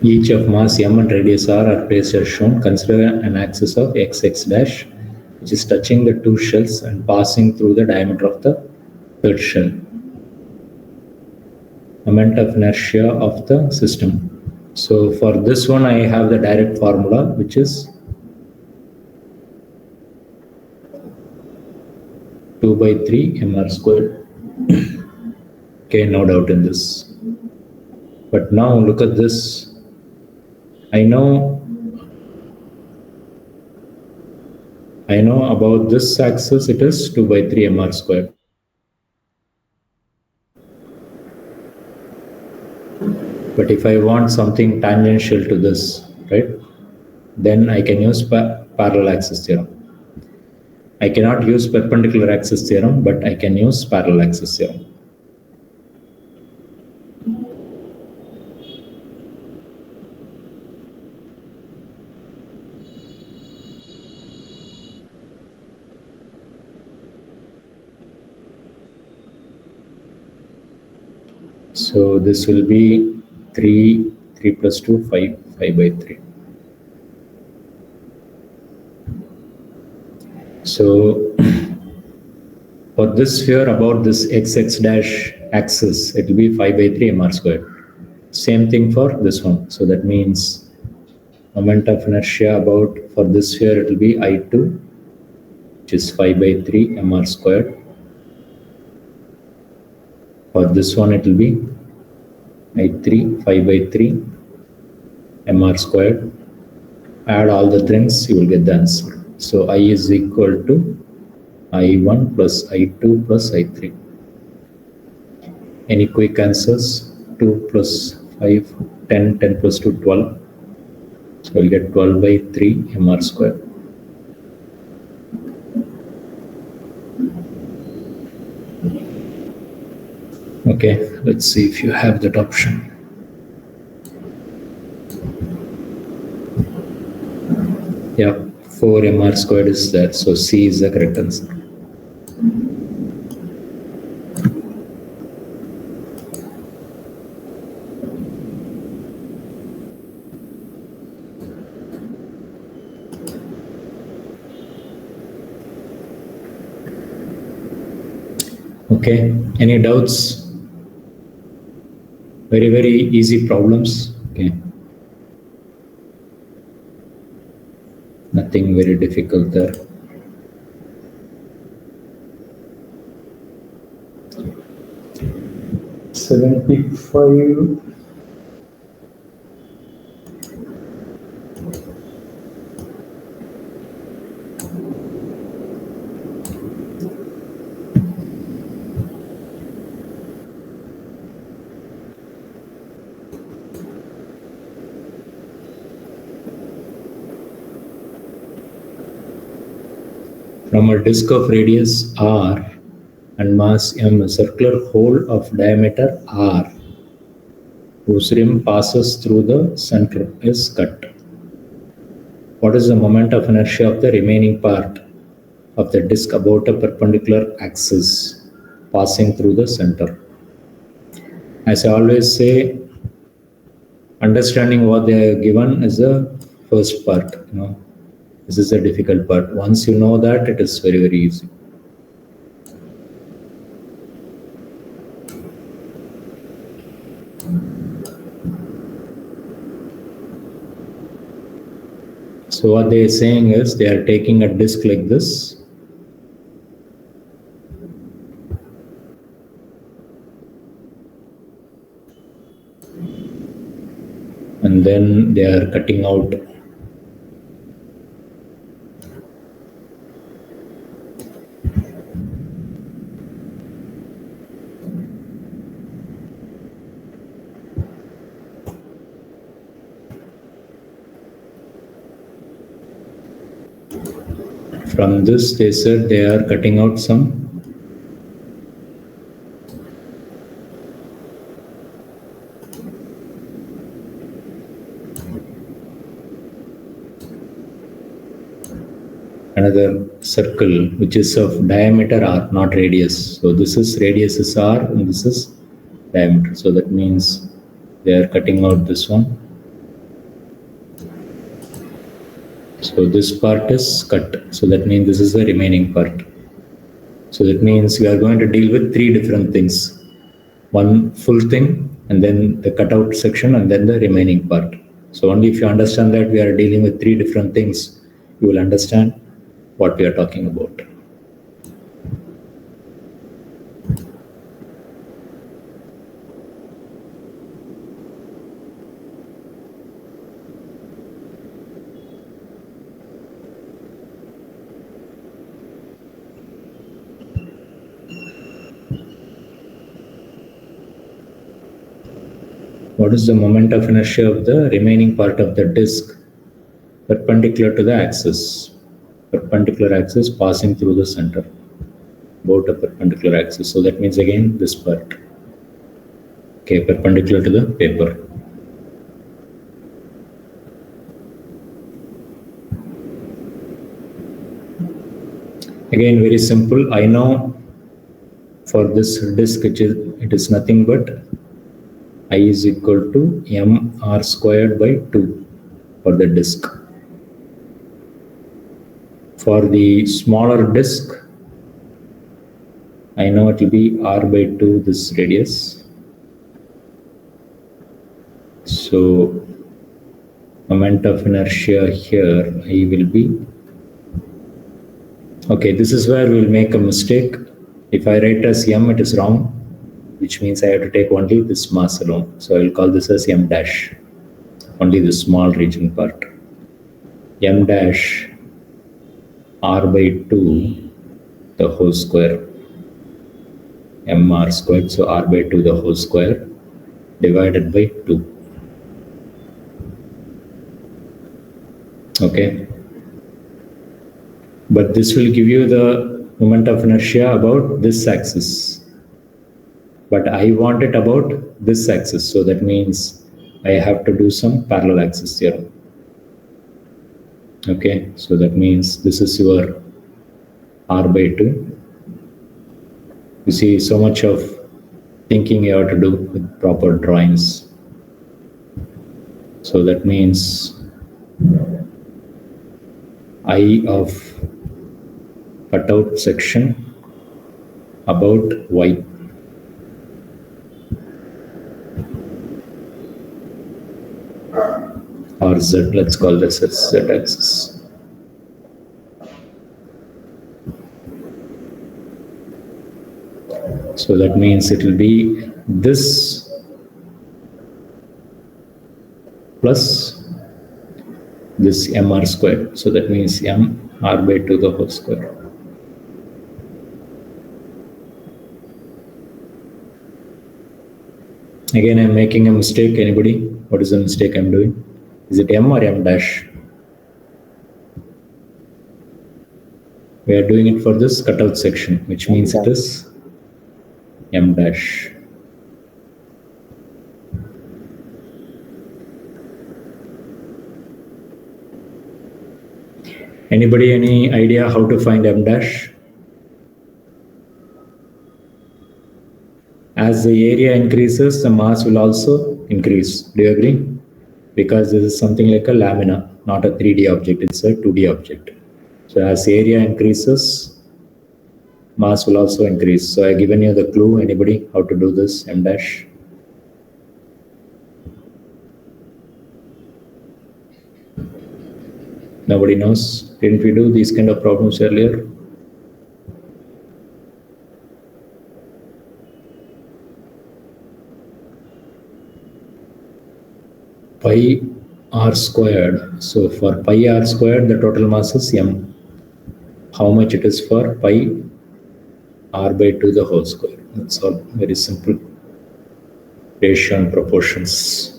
Each of mass m and radius r are placed as shown. Consider an axis of xx dash, which is touching the 2 shells and passing through the diameter of the 3rd shell. Moment of inertia of the system. So for this one, I have the direct formula, which is 2 by 3 mr squared. Okay, no doubt in this. But now look at this. I know about this axis, it is 2 by 3 mr squared. But if I want something tangential to this, right, then I can use parallel axis theorem. I cannot use perpendicular axis theorem, but I can use parallel axis theorem. So this will be 3 plus 2, 5 by 3. So for this sphere about this xx dash axis, it will be 5 by 3 mr squared. Same thing for this one. So that means moment of inertia about, for this sphere it will be I2, which is 5 by 3 mr squared. For this one it will be I3 5 by 3 mr squared. Add all the things, you will get the answer. So I is equal to I1 plus I2 plus I3. Any quick answers? 2 plus 5, 10, 10 plus 2, 12. So we'll get 12 by 3 mr squared. Okay, let's see if you have that option. Yeah, 4 mr squared is there, so C is the correct answer. Okay, any doubts? Very, very easy problems. Okay. Nothing very difficult there. $75. From a disk of radius r and mass m, a circular hole of diameter r, whose rim passes through the center, is cut. What is the moment of inertia of the remaining part of the disk about a perpendicular axis passing through the center? As I always say, understanding what they are given is the first part. This is the difficult part. Once you know that, it is very, very easy. So what they are saying is, they are taking a disc like this, and then they are cutting out from this. They said they are cutting out some another circle which is of diameter r, not radius. So this is radius is r and this is diameter. So that means they are cutting out this one. So this part is cut. So that means this is the remaining part. So that means we are going to deal with three different things. One full thing, and then the cutout section, and then the remaining part. So only if you understand that we are dealing with three different things, you will understand what we are talking about. What is the moment of inertia of the remaining part of the disk perpendicular to the axis? Perpendicular axis passing through the center, about a perpendicular axis. So that means again this part. Okay, perpendicular to the paper. Again, very simple. I know for this disk it is nothing but I is equal to mr squared by 2 for the disk. For the smaller disk, I know it will be r by 2 this radius. So moment of inertia here, I will be, okay, this is where we'll make a mistake. If I write as m, it is wrong, which means I have to take only this mass alone. So I will call this as m dash, only the small region part. M dash r by 2 the whole square, mr squared, so r by 2 the whole square divided by 2. Okay, but this will give you the moment of inertia about this axis, but I want it about this axis, so that means I have to do some parallel axis theorem. Okay, so that means this is your r by 2. You see, so much of thinking you have to do with proper drawings. So that means I of cutout section about y. Or z, let's call this as z axis. So that means it will be this plus this mr squared. So that means m r by 2 the whole square. Again, I'm making a mistake. Anybody? What is the mistake I'm doing? Is it m or m dash? We are doing it for this cutout section, which means it is m dash. Anybody, any idea how to find m dash? As the area increases, the mass will also increase. Do you agree? Because this is something like a lamina, not a 3D object, it's a 2D object. So as area increases, mass will also increase. So I've given you the clue. Anybody, how to do this m dash? Nobody knows. Didn't we do these kind of problems earlier? Pi r squared. So for pi r squared, the total mass is m. How much it is for pi r by 2 the whole square? That's all. Very simple. Ratio and proportions.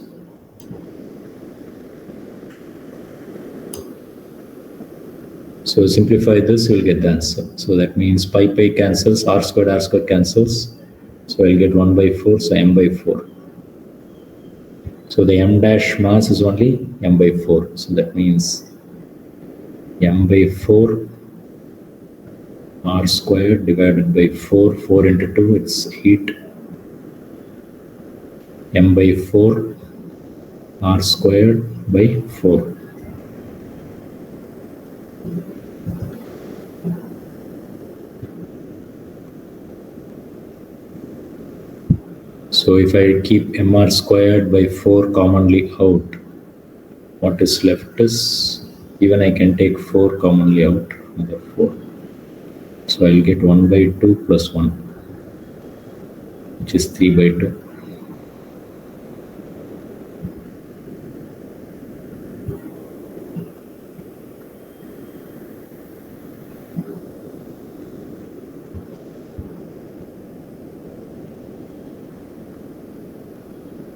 So simplify this, you'll get the answer. So that means pi cancels, r squared cancels. So I'll get 1 by 4, so m by 4. So the m dash mass is only m by 4. So that means m by 4 r squared divided by 4. 4 into 2, it's 8. M by 4 r squared by 4. So if I keep mr squared by 4 commonly out, what is left is, even I can take 4 commonly out, another 4. So I'll get 1 by 2 plus 1, which is 3 by 2.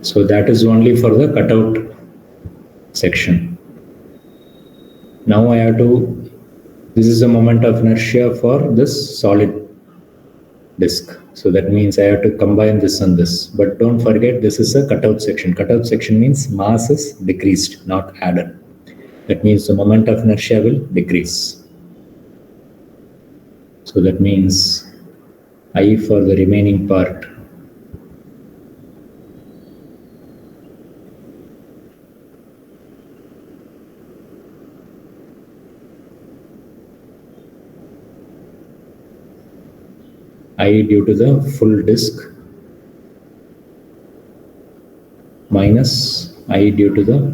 So that is only for the cutout section. Now I have to, this is the moment of inertia for this solid disk. So that means I have to combine this and this. But don't forget, this is a cutout section. Cutout section means mass is decreased, not added. That means the moment of inertia will decrease. So that means I for the remaining part. I due to the full disk minus I due to the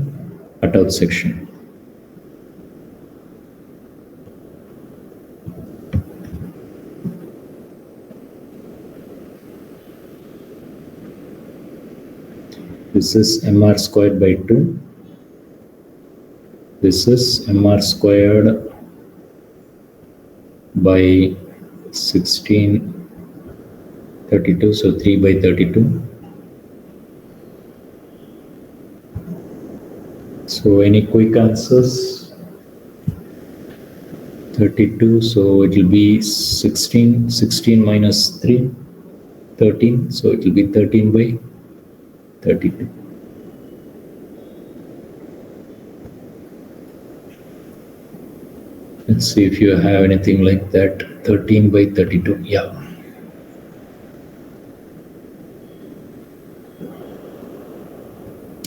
cutout section. This is mr squared by 2. This is mr squared by 1632, so 3 by 32. So any quick answers? 32, so it will be 16 minus 3, 13, so it will be 13 by 32. Let's see if you have anything like that. 13 by 32, yeah.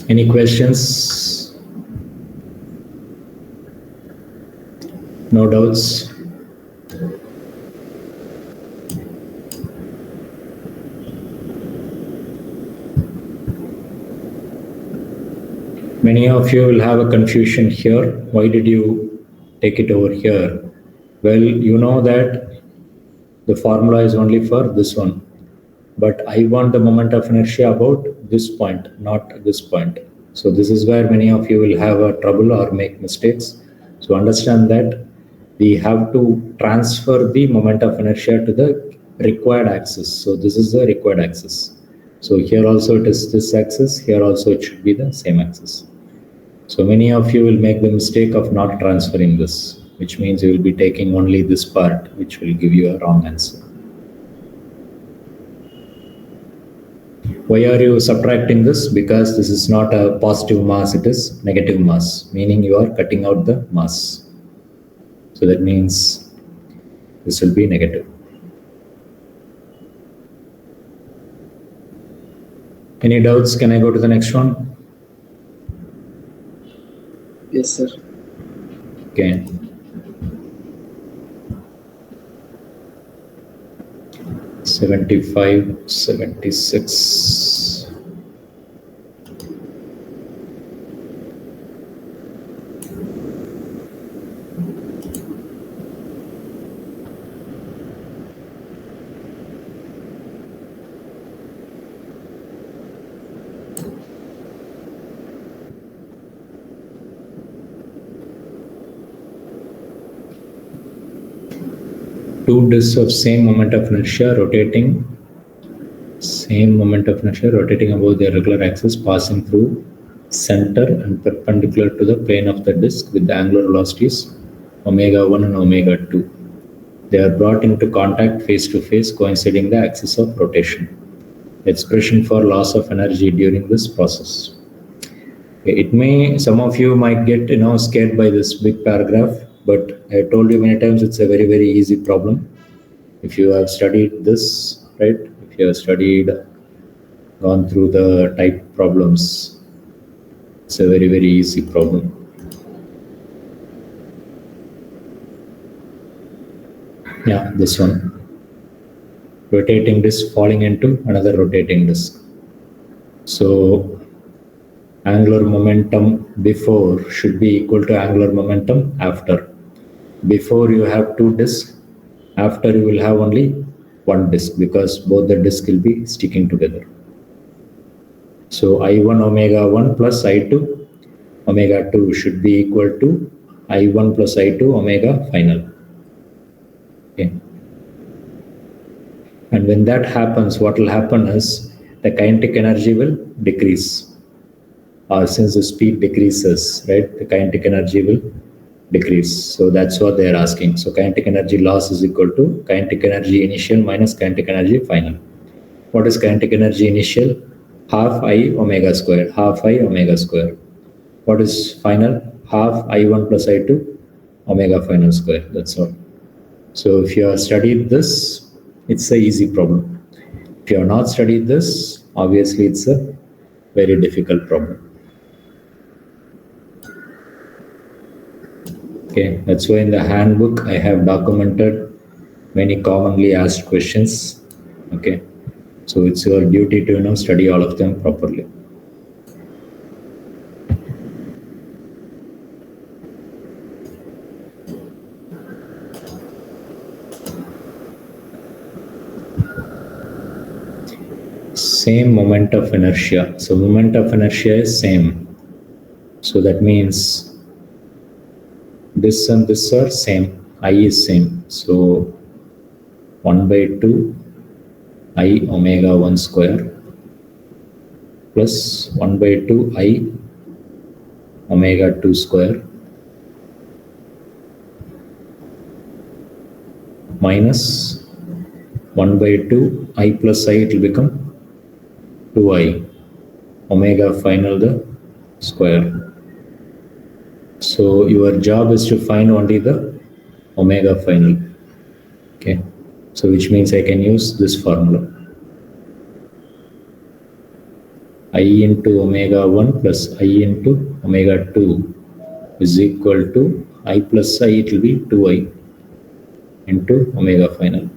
Any questions? No doubts? Many of you will have a confusion here. Why did you take it over here? Well, you know that the formula is only for this one, but I want the moment of inertia about this point, not this point. So this is where many of you will have a trouble or make mistakes. So understand that we have to transfer the moment of inertia to the required axis. So this is the required axis. So here also it is this axis, here also it should be the same axis. So many of you will make the mistake of not transferring this, which means you will be taking only this part, which will give you a wrong answer. Why are you subtracting this? Because this is not a positive mass, it is negative mass, meaning you are cutting out the mass. So that means this will be negative. Any doubts? Can I go to the next one? Yes, sir. Okay. $75, $76. Two disks of same moment of inertia rotating above their regular axis, passing through center and perpendicular to the plane of the disk with the angular velocities omega 1 and omega 2. They are brought into contact face to face, coinciding the axis of rotation. Expression for loss of energy during this process. It may, some of you might get scared by this big paragraph, but I told you many times it's a very, very easy problem. If you have studied this, right? If you have gone through the type problems, it's a very, very easy problem. Yeah, this one. Rotating disk falling into another rotating disk. So angular momentum before should be equal to angular momentum after. Before you have two disks, after you will have only one disk because both the disks will be sticking together. So I1 omega 1 plus I2 omega 2 should be equal to I1 plus I2 omega final. Okay. And when that happens, what will happen is the kinetic energy will decrease. Since the speed decreases, right, the kinetic energy will decrease. So that's what they are asking. So kinetic energy loss is equal to kinetic energy initial minus kinetic energy final. What is kinetic energy initial? Half I omega square, half I omega square. What is final? Half I1 plus I2 omega final square. That's all. So if you have studied this, it's an easy problem. If you have not studied this, obviously it's a very difficult problem. Okay, that's why in the handbook I have documented many commonly asked questions. Okay, so it's your duty to study all of them properly. same moment of inertia. So moment of inertia is same. So that means this and this are same. I is same. So 1 by 2 I omega 1 square plus 1 by 2 I omega 2 square minus 1 by 2 I plus I, it will become 2I omega final the square. So your job is to find only the omega final. Okay. So which means I can use this formula. I into omega 1 plus I into omega 2 is equal to I plus I, it will be 2I into omega final.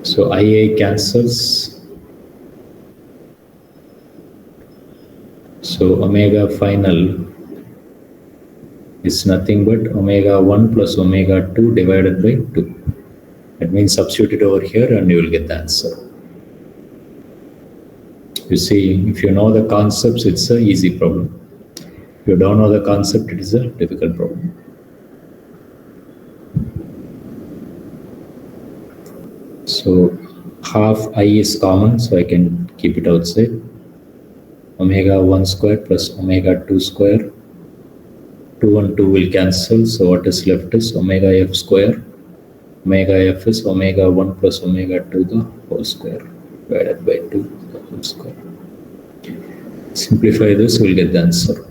So IA cancels. So omega final is nothing but omega 1 plus omega 2 divided by 2. That means substitute it over here and you will get the answer. You see, if you know the concepts, it's an easy problem. If you don't know the concept, it is a difficult problem. So half I is common, so I can keep it outside. Omega 1 square plus omega 2 square. 2 and 2 will cancel, so what is left is omega f square. Omega f is omega 1 plus omega 2 the whole square divided by 2 the whole square. Simplify this, we'll get the answer.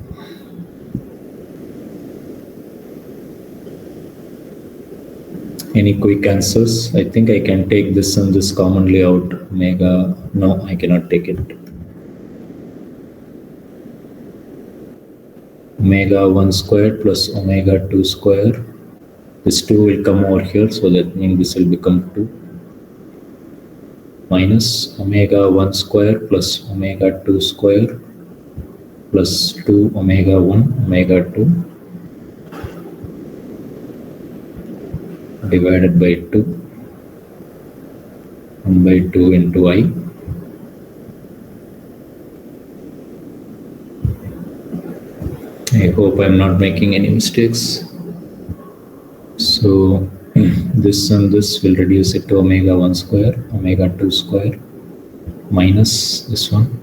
Any quick answers? I think I can take this and this commonly out. Omega, no, I cannot take it. Omega 1 square plus omega 2 square. This 2 will come over here, so that means this will become 2. Minus omega 1 square plus omega 2 square plus 2 omega 1 omega 2 divided by 2. 1 by 2 into I. I hope I'm not making any mistakes. So this and this will reduce it to omega 1 square, omega 2 square minus this one.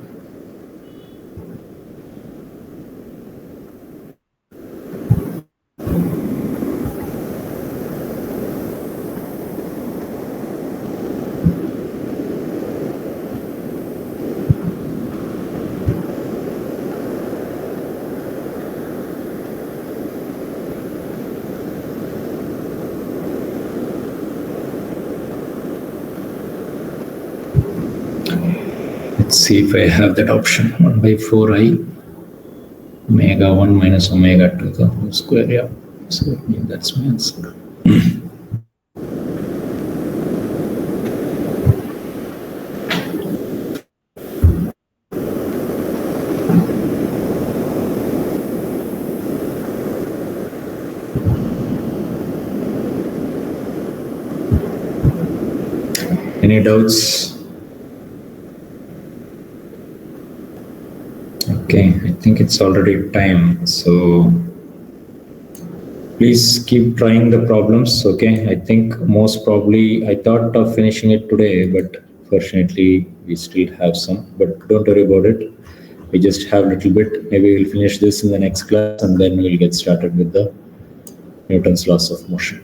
Let's see if I have that option. 1 by 4I omega 1 minus omega 2 the whole square. Yeah, so that's my answer. Any doubts? Okay, I think it's already time. So please keep trying the problems. Okay, I think most probably I thought of finishing it today, but fortunately we still have some. But don't worry about it. We just have a little bit. Maybe we'll finish this in the next class and then we'll get started with the Newton's laws of motion.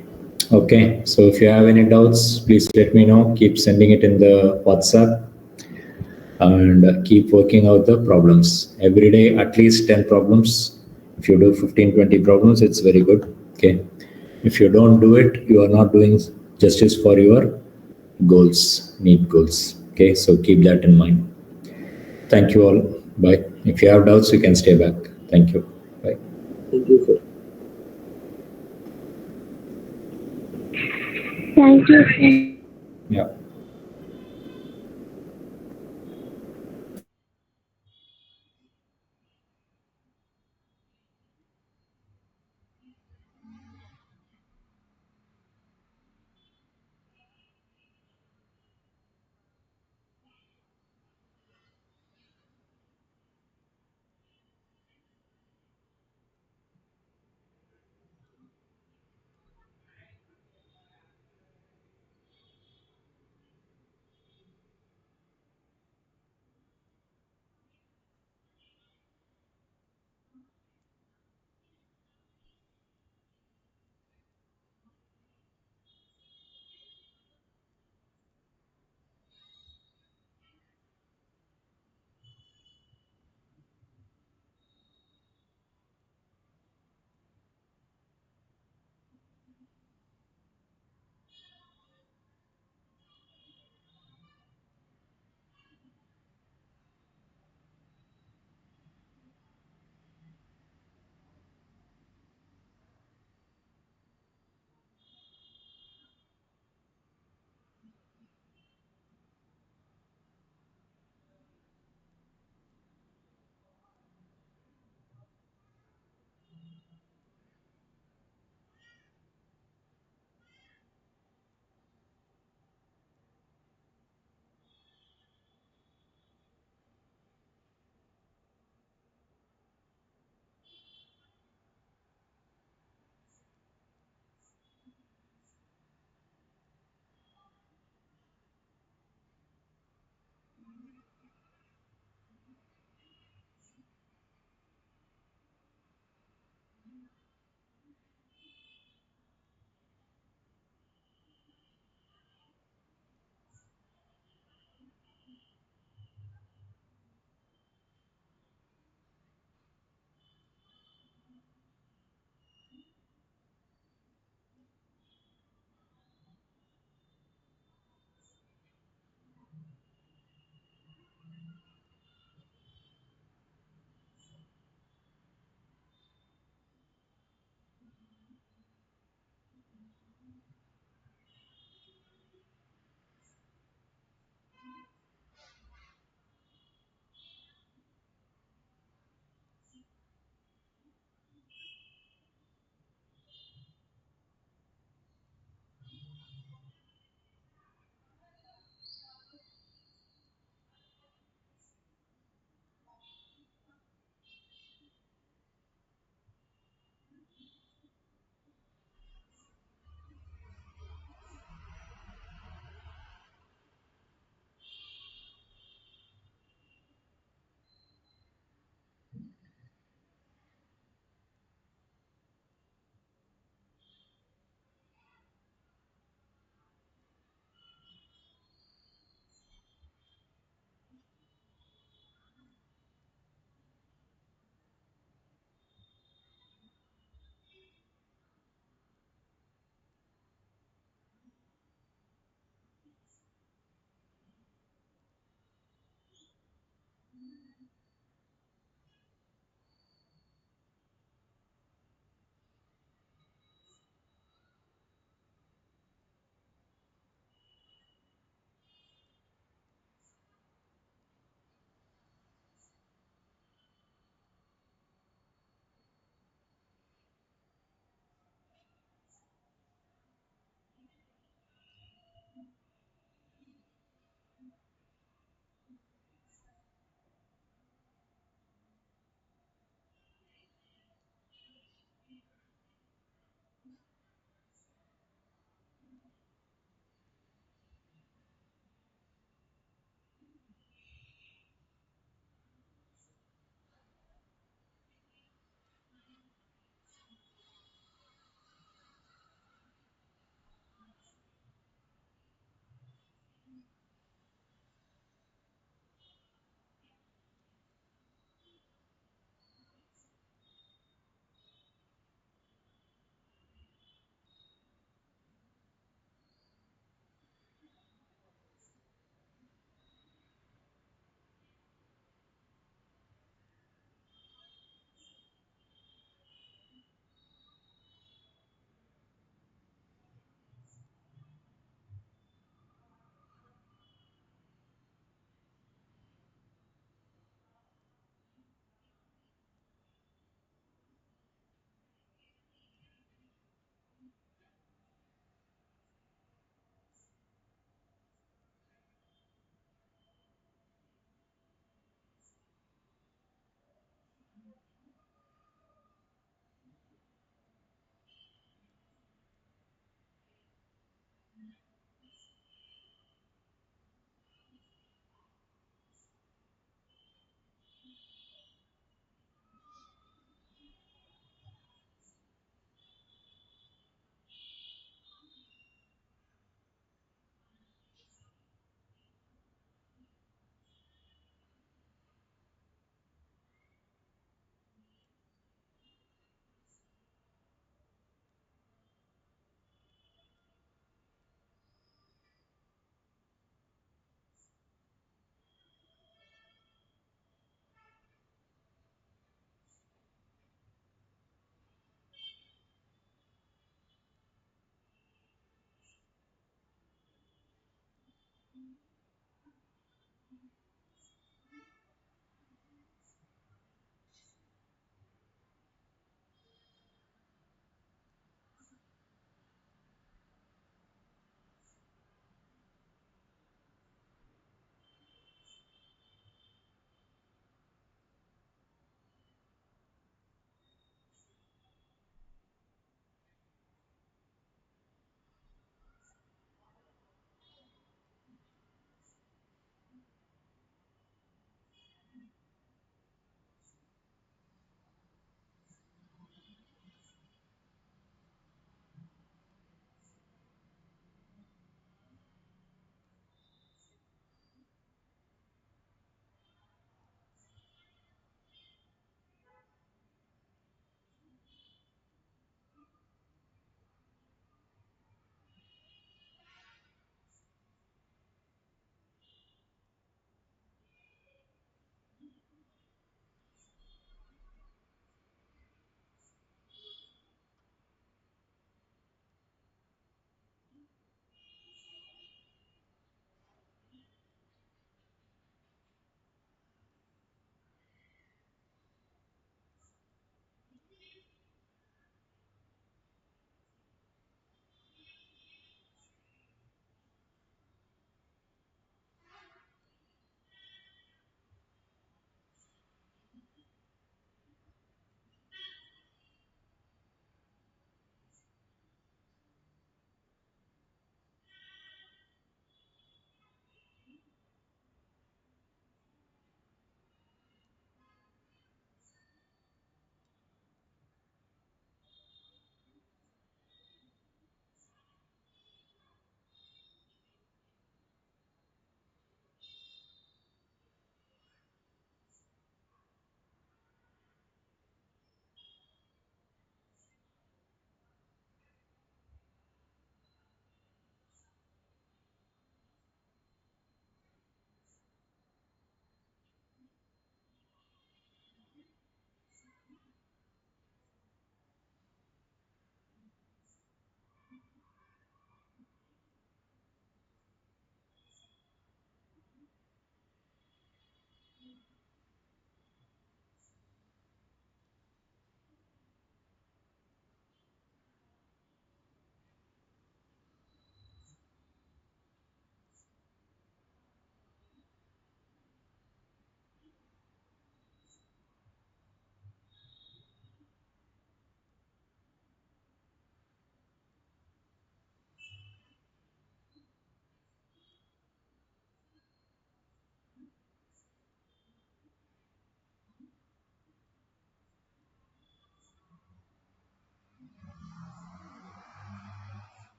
Okay, so if you have any doubts, please let me know. Keep sending it in the WhatsApp and keep working out the problems. Every day, at least 10 problems. If you do 15, 20 problems, it's very good. Okay. If you don't do it, you are not doing justice for your goals, Neet goals. Okay, so keep that in mind. Thank you all. Bye. If you have doubts, you can stay back. Thank you. Bye. Thank you, sir. Thank you. Yeah.